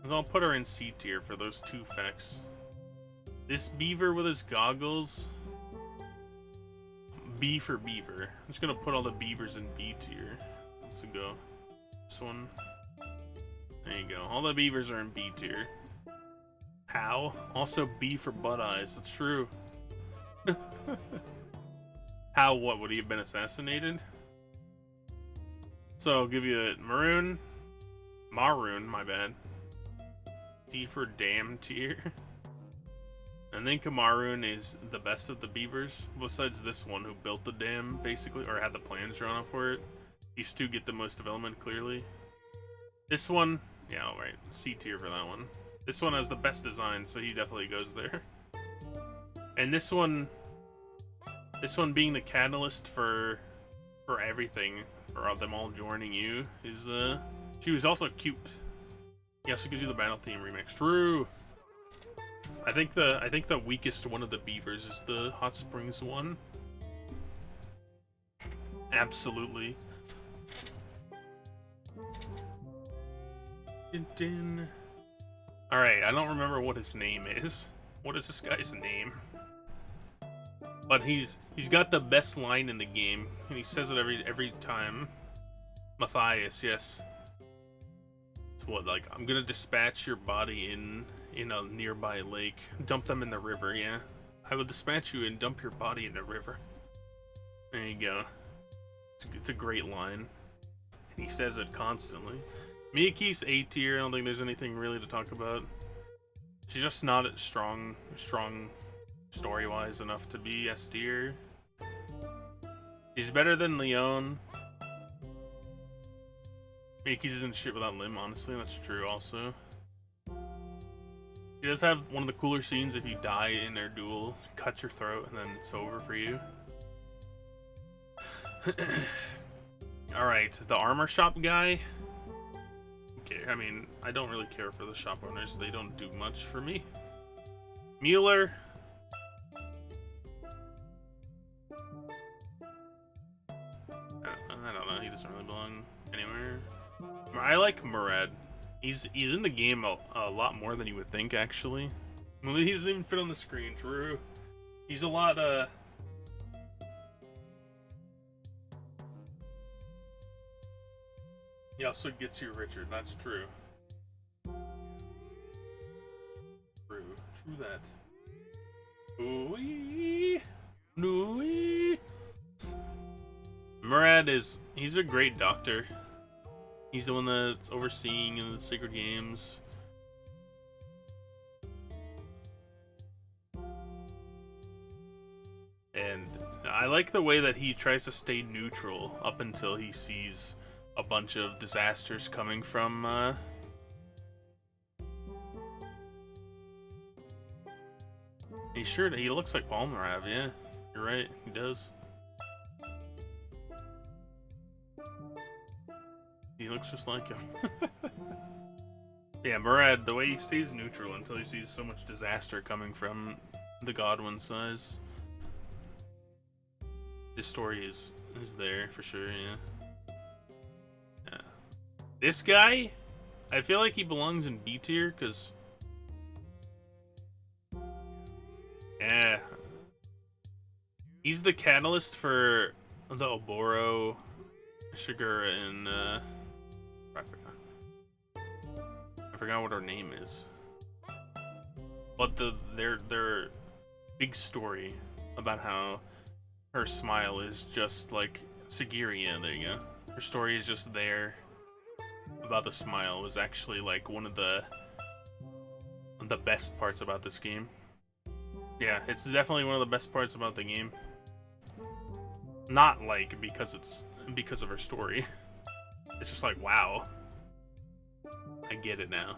And I'll put her in C tier for those 2 facts. This beaver with his goggles. B for beaver. I'm just gonna put all the beavers in B tier. Let's go. This one. There you go. All the beavers are in B tier. How? Also B for butt eyes. That's true. How? What? Would he have been assassinated? So I'll give you a Maroon. My bad. D for damn tier. I think Maroon is the best of the beavers, besides this one who built the dam, basically, or had the plans drawn up for it. These 2 get the most development, clearly. This one, yeah, alright, C tier for that one. This one has the best design, so he definitely goes there. And this one being the catalyst for everything, for them all joining you, is, she was also cute. He also gives you the battle theme remix. True! I think the weakest one of the beavers is the Hot Springs one. Absolutely. Alright, I don't remember what his name is. What is this guy's name? But he's got the best line in the game, and he says it every time. Matthias, yes. It's what, like, I'm gonna dispatch your body in a nearby lake. Dump them in the river, yeah. I will dispatch you and dump your body in the river. There you go. It's a great line. And he says it constantly. Miyaki's A tier. I don't think there's anything really to talk about. She's just not strong story-wise enough to be S tier. She's better than Leon. Miyaki's isn't shit without Lim, honestly. That's true, also. She does have one of the cooler scenes if you die in their duel. Cut your throat, and then it's over for you. Alright, the armor shop guy. Okay, I mean, I don't really care for the shop owners. They don't do much for me. Mueller. I don't know. He doesn't really belong anywhere. I like Murad. He's in the game a lot more than you would think, actually. Well, he doesn't even fit on the screen, true. He's a lot, He also gets you Richard, that's true. True that. Ooh-wee. Ooh-wee. Murad he's a great doctor. He's the one that's overseeing in the Sacred Games. And I like the way that he tries to stay neutral up until he sees a bunch of disasters coming from, he looks like Palmerav, yeah. You're right, he does. He looks just like him. Yeah, Murad, the way he stays neutral until he sees so much disaster coming from the Godwin size. This story is there for sure, yeah. Yeah. This guy, I feel like he belongs in B tier, because... Yeah. He's the catalyst for the Oboro, Shigura, and, I forgot what her name is. But their big story about how her smile is just like Sagiri, yeah, there you go. Her story is just there about the smile was actually like one of the best parts about this game. Yeah, it's definitely one of the best parts about the game. Not like because of her story. It's just like, wow. I get it now.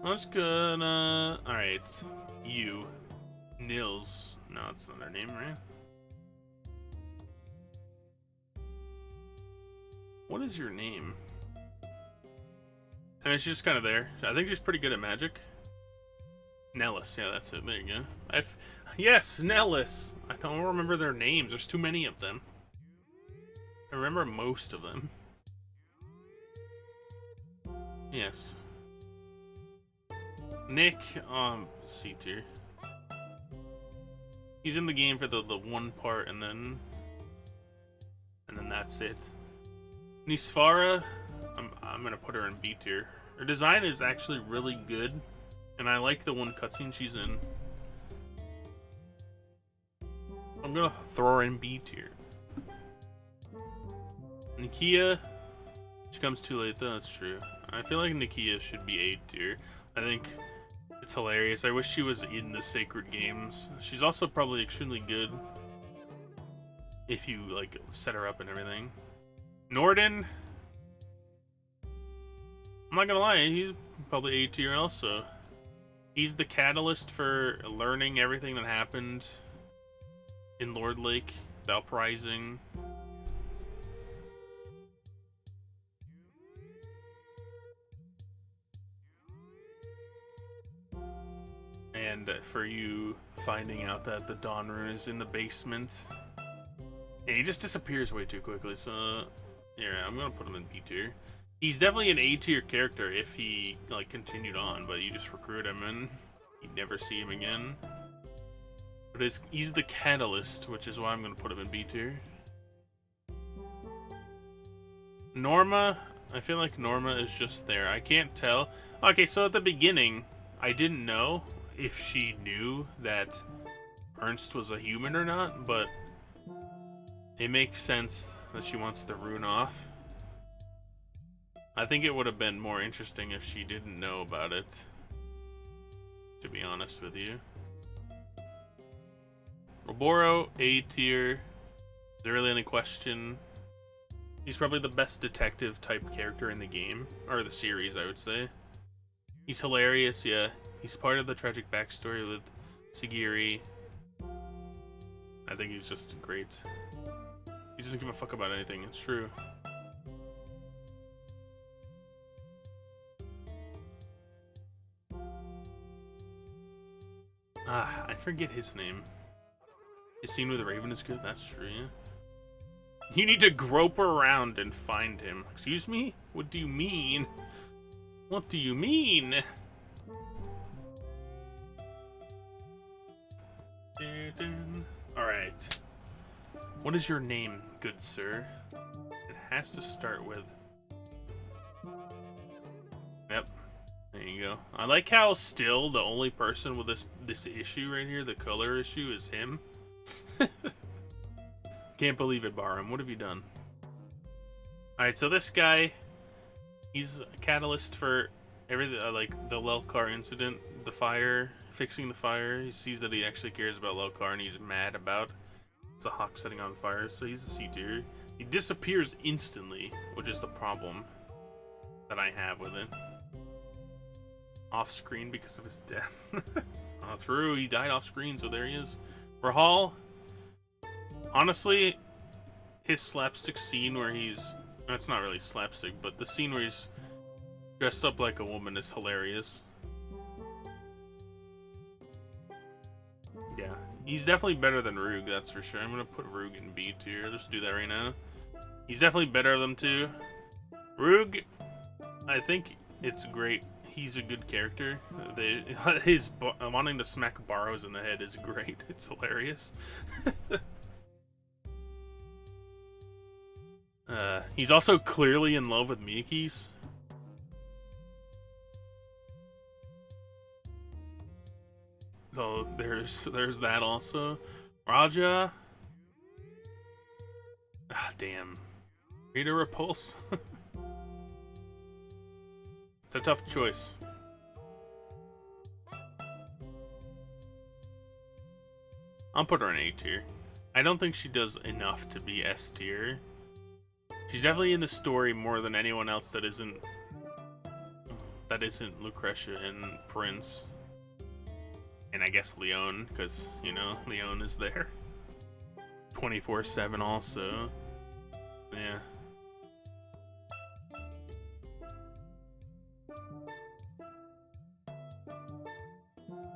That's good. Alright. You. Nils. No, that's not her name, right? What is your name? I mean, she's just kind of there. I think she's pretty good at magic. Nellis. Yeah, that's it. There you go. Yes, Nellis. I don't remember their names. There's too many of them. I remember most of them. Yes. Nick, C tier. He's in the game for the one part, and then that's it. Nisfara, I'm gonna put her in B tier. Her design is actually really good, and I like the one cutscene she's in. I'm gonna throw her in B tier. Nikia, she comes too late though, that's true. I feel like Nikia should be A tier. I think it's hilarious. I wish she was in the Sacred Games. She's also probably extremely good if you like set her up and everything. Norden, I'm not gonna lie, he's probably A tier also. He's the catalyst for learning everything that happened in Lord Lake, the uprising. And for you finding out that the Dawn Rune is in the basement. And he just disappears way too quickly, so yeah, I'm gonna put him in B tier. He's definitely an A tier character if he like continued on, but you just recruit him and you never see him again. But he's the catalyst, which is why I'm gonna put him in B tier. Norma, I feel like Norma is just there. I can't tell. Okay, so at the beginning, I didn't know if she knew that Ernst was a human or not, but it makes sense that she wants the rune off. I think it would have been more interesting if she didn't know about it, to be honest with you. Oboro, A tier. Is there really any question? He's probably the best detective type character in the game, or the series, I would say. He's hilarious, yeah. He's part of the tragic backstory with Sagiri. I think he's just great. He doesn't give a fuck about anything, it's true. Ah, I forget his name. His scene with Raven is good, that's true, yeah. You need to grope around and find him. Excuse me? What do you mean? What do you mean? Alright. What is your name, good sir? It has to start with... Yep. There you go. I like how still the only person with this issue right here, the color issue, is him. Can't believe it, Barham. What have you done? Alright, so this guy, he's a catalyst for everything, like the Lelkar incident, the fire, fixing the fire. He sees that he actually cares about Lelkar and he's mad about it's a hawk setting on fire, so he's a C tier. He disappears instantly, which is the problem that I have with it. Off screen because of his death. Oh, true, he died off screen, so there he is. Rahal, honestly, his slapstick scene where he's, it's not really slapstick, but the scene where he's dressed up like a woman is hilarious. Yeah, he's definitely better than Rug, that's for sure. I'm gonna put Rug in B tier. Let's do that right now. He's definitely better than them two. Rug, I think it's great. He's a good character. His wanting to smack Barrows in the head is great. It's hilarious. He's also clearly in love with Miyake's. So there's that also. Raja. Ah, damn. Rita Repulse. It's a tough choice. I'll put her in A tier. I don't think she does enough to be S tier. She's definitely in the story more than anyone else that isn't Lucretia and Prince. And I guess Leon, because, you know, Leon is there. 24/7 also. Yeah.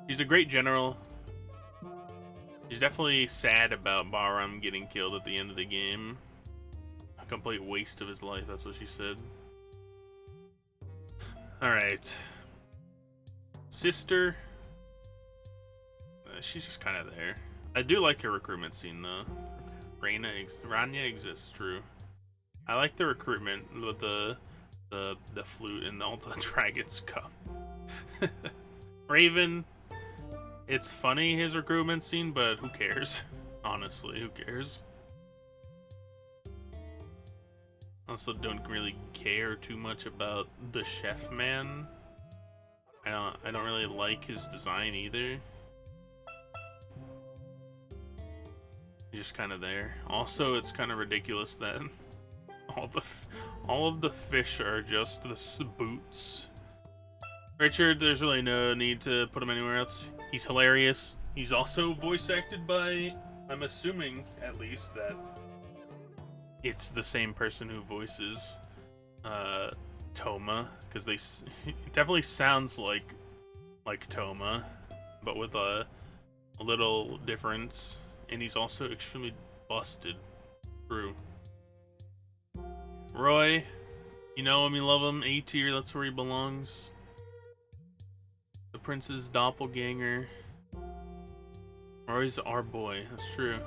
She's a great general. She's definitely sad about Bahram getting killed at the end of the game. A complete waste of his life, that's what she said. Alright. Sister. She's just kind of there. I do like her recruitment scene though. Rania exists, true. I like the recruitment with the flute and all the dragons come. Raven, it's funny his recruitment scene, but who cares? Honestly, who cares? Also don't really care too much about the chef man. I don't really like his design either. He's just kind of there. Also, it's kind of ridiculous that all of the fish are just the boots. Richard, there's really no need to put him anywhere else. He's hilarious. He's also voice acted by, I'm assuming at least that it's the same person who voices Toma, because it definitely sounds like Toma, but with a little difference. And he's also extremely busted. True. Roy, you know him, you love him. A tier, that's where he belongs. The prince's doppelganger. Roy's our boy, that's true.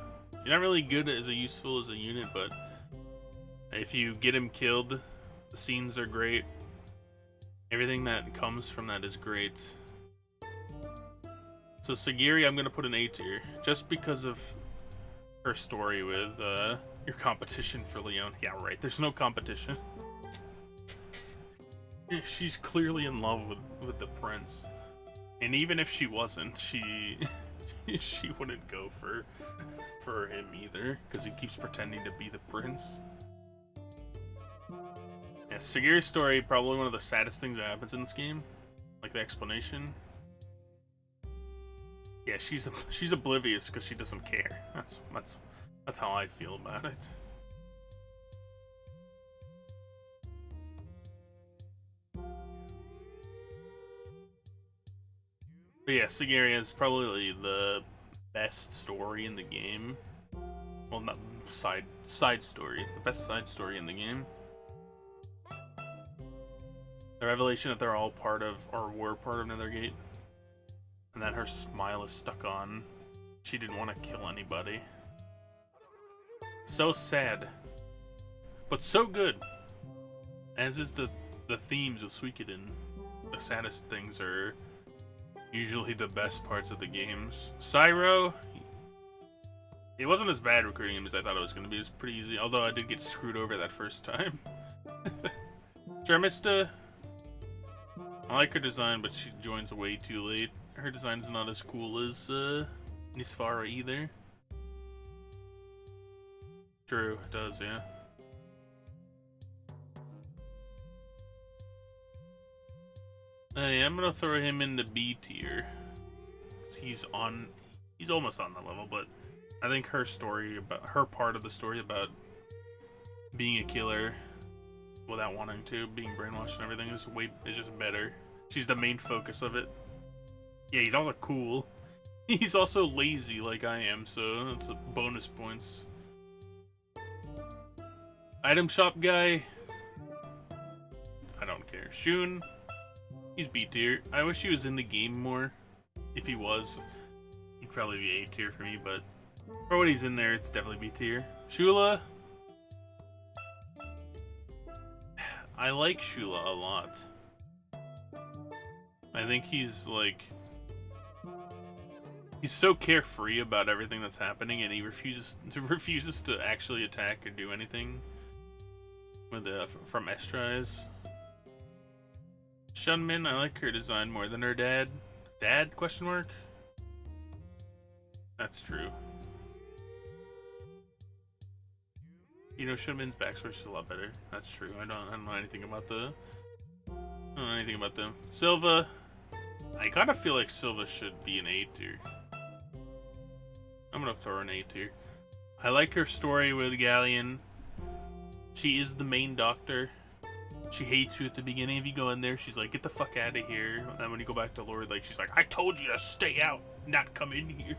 You're not really good as useful as a unit, but if you get him killed, the scenes are great. Everything that comes from that is great. So Sagiri, I'm gonna put an A tier, just because of her story with your competition for Leon. Yeah, right. There's no competition. She's clearly in love with the prince, and even if she wasn't, she wouldn't go for him either, because he keeps pretending to be the prince. Yeah, Sagiri's story probably one of the saddest things that happens in this game, like the explanation. Yeah, she's oblivious because she doesn't care. That's how I feel about it. But yeah, Sigaria is probably the best story in the game. Well, not side story. The best side story in the game. The revelation that they're all part of, or were part of Nethergate. And that her smile is stuck on. She didn't want to kill anybody. So sad. But so good. As is the themes of Suikoden. The saddest things are usually the best parts of the games. Cyro, it wasn't as bad recruiting him as I thought it was going to be. It was pretty easy, although I did get screwed over that first time. Jermista, I like her design, but she joins way too late. Her design's not as cool as Nisfara either. True, it does, yeah. Yeah, I'm gonna throw him into B tier. He's almost on the level, but I think her part of the story about being a killer without wanting to, being brainwashed and everything is just better. She's the main focus of it. Yeah, he's also cool. He's also lazy like I am, so that's a bonus points. Item shop guy, I don't care. Shun, he's B tier. I wish he was in the game more. If he was, he'd probably be A tier for me, but for what he's in there, it's definitely B tier. Shula, I like Shula a lot. I think he's so carefree about everything that's happening, and he refuses to actually attack or do anything with from Estrais. Shunmin, I like her design more than her dad. Dad? Question mark. That's true. You know, Shunmin's backstory is a lot better. That's true. I don't know anything about them. Silva, I kind of feel like Silva should be an A tier. I'm gonna throw her an A tier. I like her story with Galleon. She is the main doctor. She hates you at the beginning. If you go in there, she's like, get the fuck out of here. And then when you go back to Lord Lake, she's like, I told you to stay out, not come in here.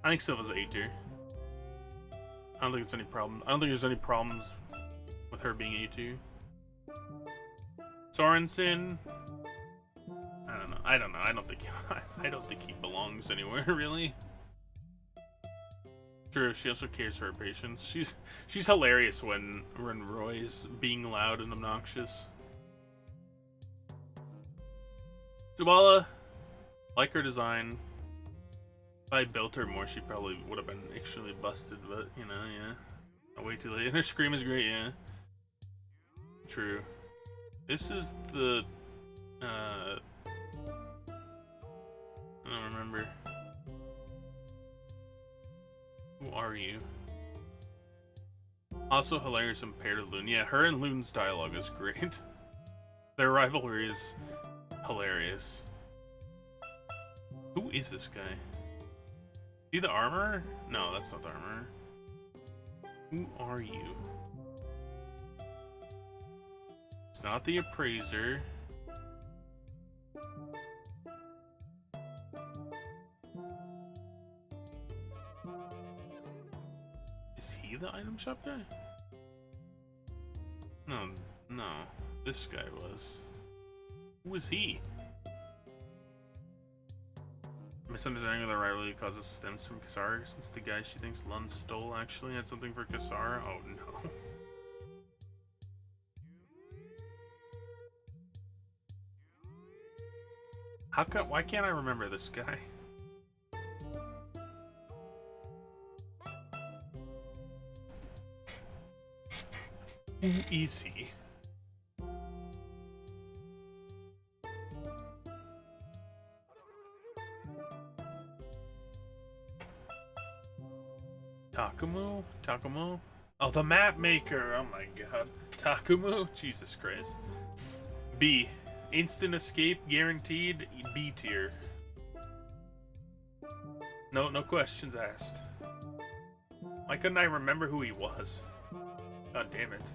I think Silva's A tier. I don't think it's any problem. I don't think there's any problems with her being A tier. Sorensen, I don't know. I don't think he belongs anywhere really. True, she also cares for her patients. She's hilarious when Roy's being loud and obnoxious. Dubala, like her design. If I built her more, she probably would have been extremely busted, but you know, yeah. Way too late. And her scream is great, yeah. True. This is the I don't remember. Who are you? Also hilarious compared to Loon. Yeah, her and Loon's dialogue is great. Their rivalry is hilarious. Who is this guy? Is he the armorer? No, that's not the armorer. Who are you? It's not the appraiser. Is he the item shop guy? No. This guy was. Who was he? Misunderstanding of the rivalry causes stems from Kasara, since the guy she thinks Lund stole actually had something for Kasara. Oh no. Why can't I remember this guy? Who is he? Takumu? Oh, the map maker! Oh my god. Takumu? Jesus Christ. B. Instant escape, guaranteed, B tier. No questions asked. Why couldn't I remember who he was? God damn it.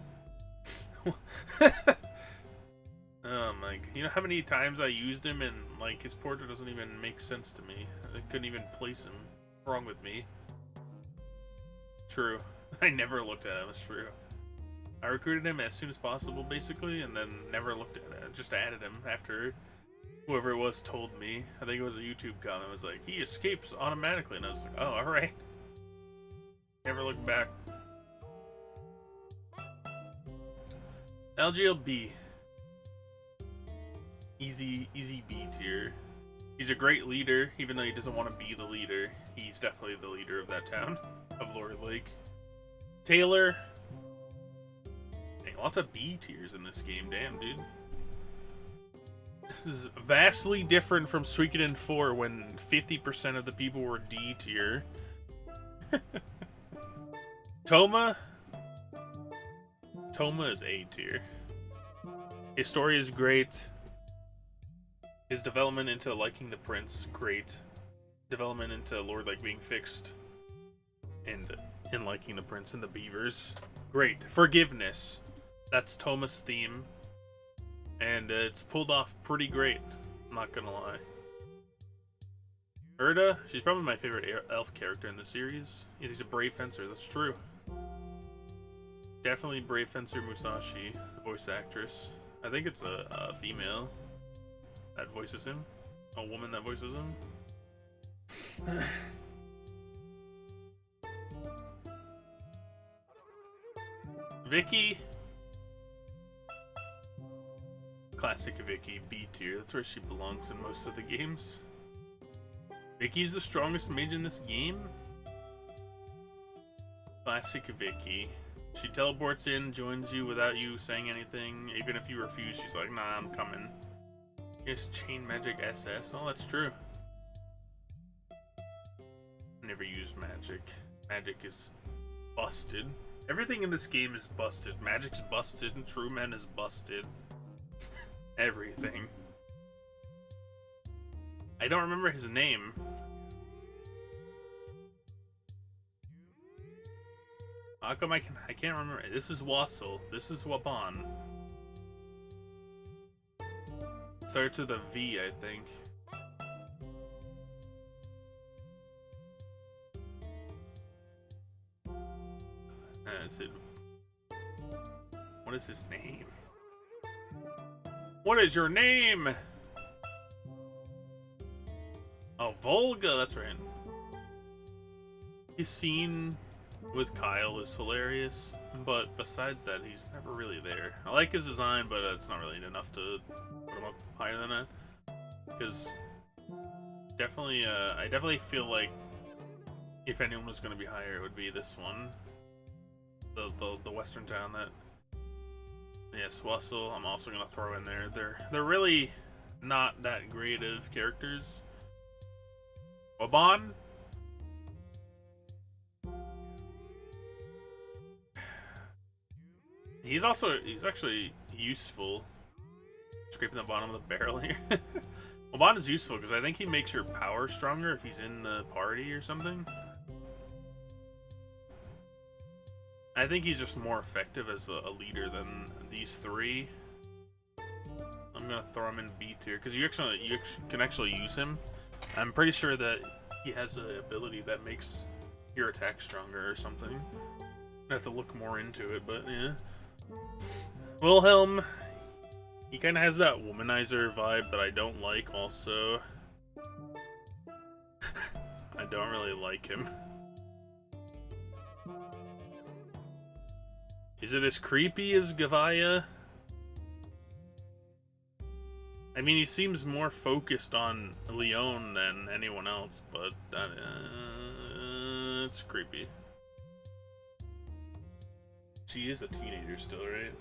Oh my, you know how many times I used him and like his portrait doesn't even make sense to me. I couldn't even place him. What's wrong with me? True. I never looked at him, it's true. I recruited him as soon as possible, basically, and then never looked at it. Just added him after whoever it was told me. I think it was a YouTube comment. It was like, he escapes automatically, and I was like, oh, alright. Never looked back. LGLB. Easy B tier. He's a great leader, even though he doesn't want to be the leader. He's definitely the leader of that town, of Lord Lake. Taylor. Dang, lots of B tiers in this game. Damn, dude. This is vastly different from Suikoden 4 when 50% of the people were D tier. Toma is A tier. His story is great. His development into liking the prince, great. Development into Lord like being fixed. And in liking the prince and the beavers, great. Forgiveness. That's Toma's theme. And it's pulled off pretty great. I'm not gonna lie. Erda, she's probably my favorite elf character in the series. Yeah, he's a brave fencer, that's true. Definitely brave fencer Musashi, the voice actress. I think it's a female that voices him. A woman that voices him. Vicky. Classic Vicky, B tier. That's where she belongs in most of the games. Vicky's the strongest mage in this game. Classic Vicky. She teleports in, joins you without you saying anything. Even if you refuse, she's like, nah, I'm coming. Yes, Chain Magic SS. Oh, that's true. Never used magic. Magic is busted. Everything in this game is busted. Magic's busted. True Men is busted. Everything. I don't remember his name. How come I can't remember? This is Wassel. This is Waban. Starts with a V, I think. Is it? What is his name? What is your name? Oh, Volga, that's right. His scene with Kyle is hilarious, but besides that, he's never really there. I like his design, but it's not really enough to put him up higher than that. Because definitely, I definitely feel like if anyone was going to be higher, it would be this one. The western town that... Yes, Wassel, I'm also going to throw in there. They're really not that great of characters. Waban? He's actually useful. Scraping the bottom of the barrel here. Waban is useful because I think he makes your power stronger if he's in the party or something. I think he's just more effective as a leader than these three. I'm gonna throw him in B tier because you can actually use him. I'm pretty sure that he has an ability that makes your attack stronger or something. I have to look more into it, but yeah. Wilhelm, he kind of has that womanizer vibe that I don't like. Also, I don't really like him. Is it as creepy as Gavaya? I mean, he seems more focused on Leon than anyone else, but that, it's creepy. She is a teenager still, right?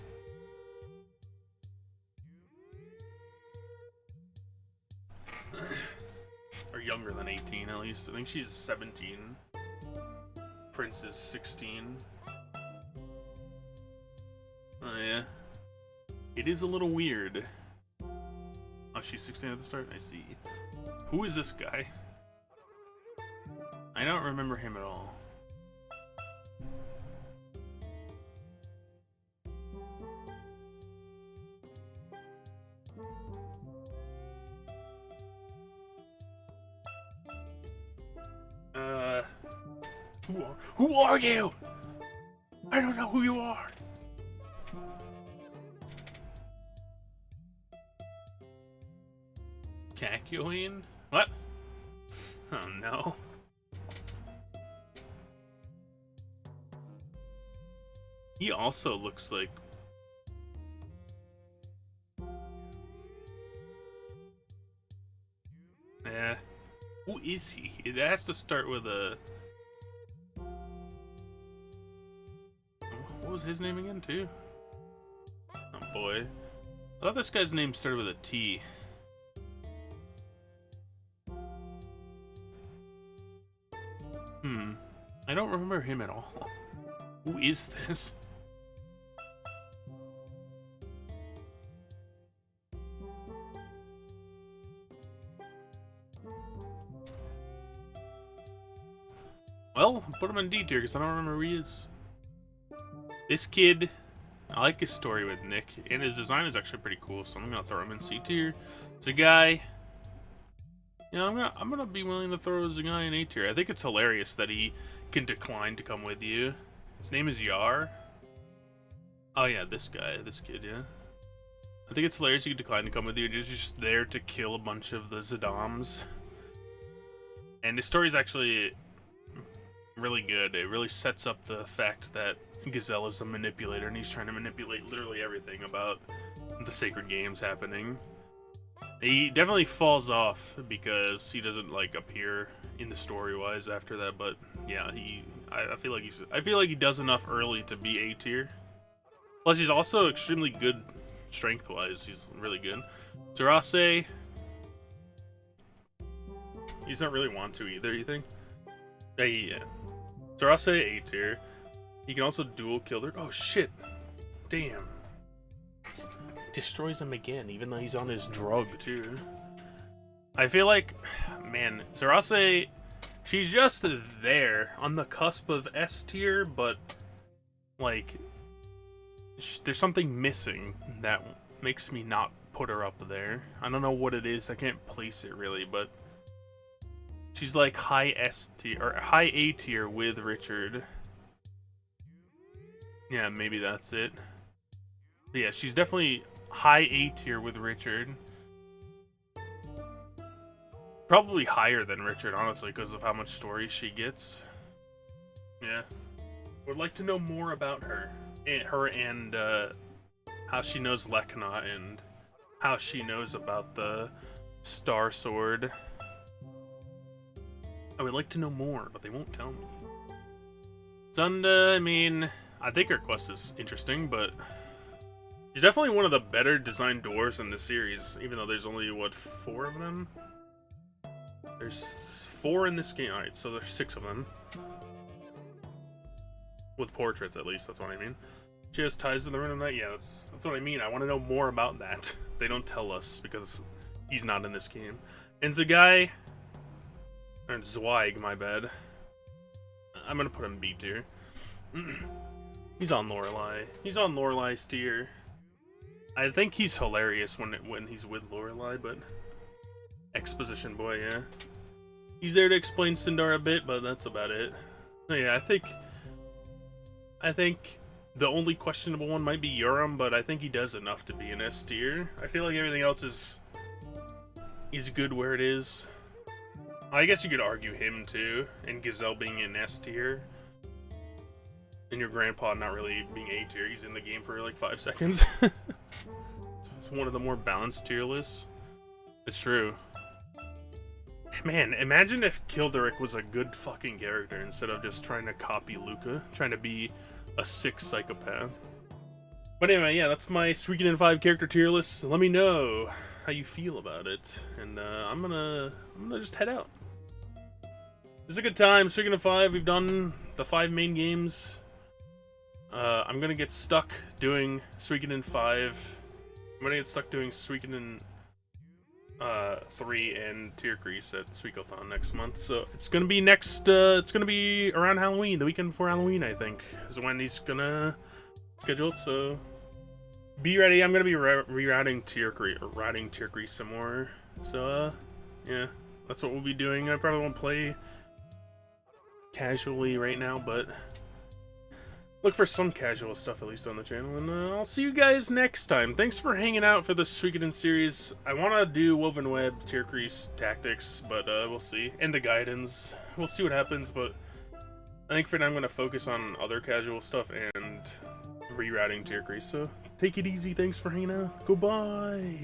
Or younger than 18, at least. I think she's 17. Prince is 16. Oh, yeah. It is a little weird. Oh, she's 16 at the start? I see. Who is this guy? I don't remember him at all. Who are you? I don't know who you are. Kakyoin? What? Oh no. He also looks like... Who is he? It has to start with a... What was his name again, too? Oh, boy. I thought this guy's name started with a T. I don't remember him at all. Who is this? Well, put him in D tier because I don't remember who he is. This kid, I like his story with Nick, and his design is actually pretty cool, so I'm gonna throw him in C tier. It's a guy. Yeah, I'm gonna be willing to throw as a guy in A tier. I think it's hilarious that he can decline to come with you. His name is Yar. Oh yeah, this kid, yeah. I think it's hilarious he can decline to come with you. He's just there to kill a bunch of the Zadams. And his story's actually really good. It really sets up the fact that Gazelle is a manipulator, and he's trying to manipulate literally everything about the sacred games happening. He definitely falls off because he doesn't like appear in the story wise after that, but yeah, I feel like he does enough early to be A tier. Plus he's also extremely good strength wise. He's really good. Zarase, he's not really want to either, you think? Yeah. Zarase A tier. He can also dual kill their. Oh shit! Damn. Destroys him again, even though he's on his drug too. I feel like, man, Zarase, she's just there on the cusp of S tier, but like, there's something missing that makes me not put her up there. I don't know what it is. I can't place it really, but she's like high S tier or high A tier with Richard. Yeah, maybe that's it. But yeah, she's definitely high A tier with Richard. Probably higher than Richard, honestly, because of how much story she gets. Yeah. Would like to know more about her. And how she knows Lekna and how she knows about the Star Sword. I would like to know more, but they won't tell me. Zunda, I mean, I think her quest is interesting, but she's definitely one of the better designed dwarves in the series, even though there's only, what, 4 of them? There's 4 in this game. Alright, so there's 6 of them. With portraits, at least, that's what I mean. She has ties to the Rune of Night? Yeah, that's what I mean. I want to know more about that. They don't tell us, because he's not in this game. And Zagai, or Zweig, my bad. I'm gonna put him B tier. He's on Lorelei. He's on Lorelai's tier. I think he's hilarious when he's with Lorelei, but exposition boy, yeah. He's there to explain Sindar a bit, but that's about it. So yeah, I think the only questionable one might be Urim, but I think he does enough to be an S tier. I feel like everything else is good where it is. I guess you could argue him too, and Gazelle being in S tier. And your grandpa not really being A tier. He's in the game for like 5 seconds. It's one of the more balanced tier lists. It's true. Man, imagine if Kilderic was a good fucking character instead of just trying to copy Luca, trying to be a sick psychopath. But anyway, yeah, that's my Suikoden 5 character tier list. Let me know how you feel about it, and I'm gonna just head out. It's a good time. Suikoden 5. We've done the 5 main games. I'm gonna get stuck doing Suikoden 5. I'm gonna get stuck doing Suikoden 3 and Tier Crease at Suikothon next month. So it's gonna be it's gonna be around Halloween, the weekend before Halloween, I think, is when he's gonna schedule it. So be ready. I'm gonna be rerouting Tier Crease some more. So yeah, that's what we'll be doing. I probably won't play casually right now, but look for some casual stuff at least on the channel, and I'll see you guys next time. Thanks for hanging out for the Suikoden series. I want to do Woven Web, Tier Crease, Tactics, but we'll see. And the Guidance. We'll see what happens, but I think for now I'm going to focus on other casual stuff and rerouting Tier Crease. So take it easy. Thanks for hanging out. Goodbye.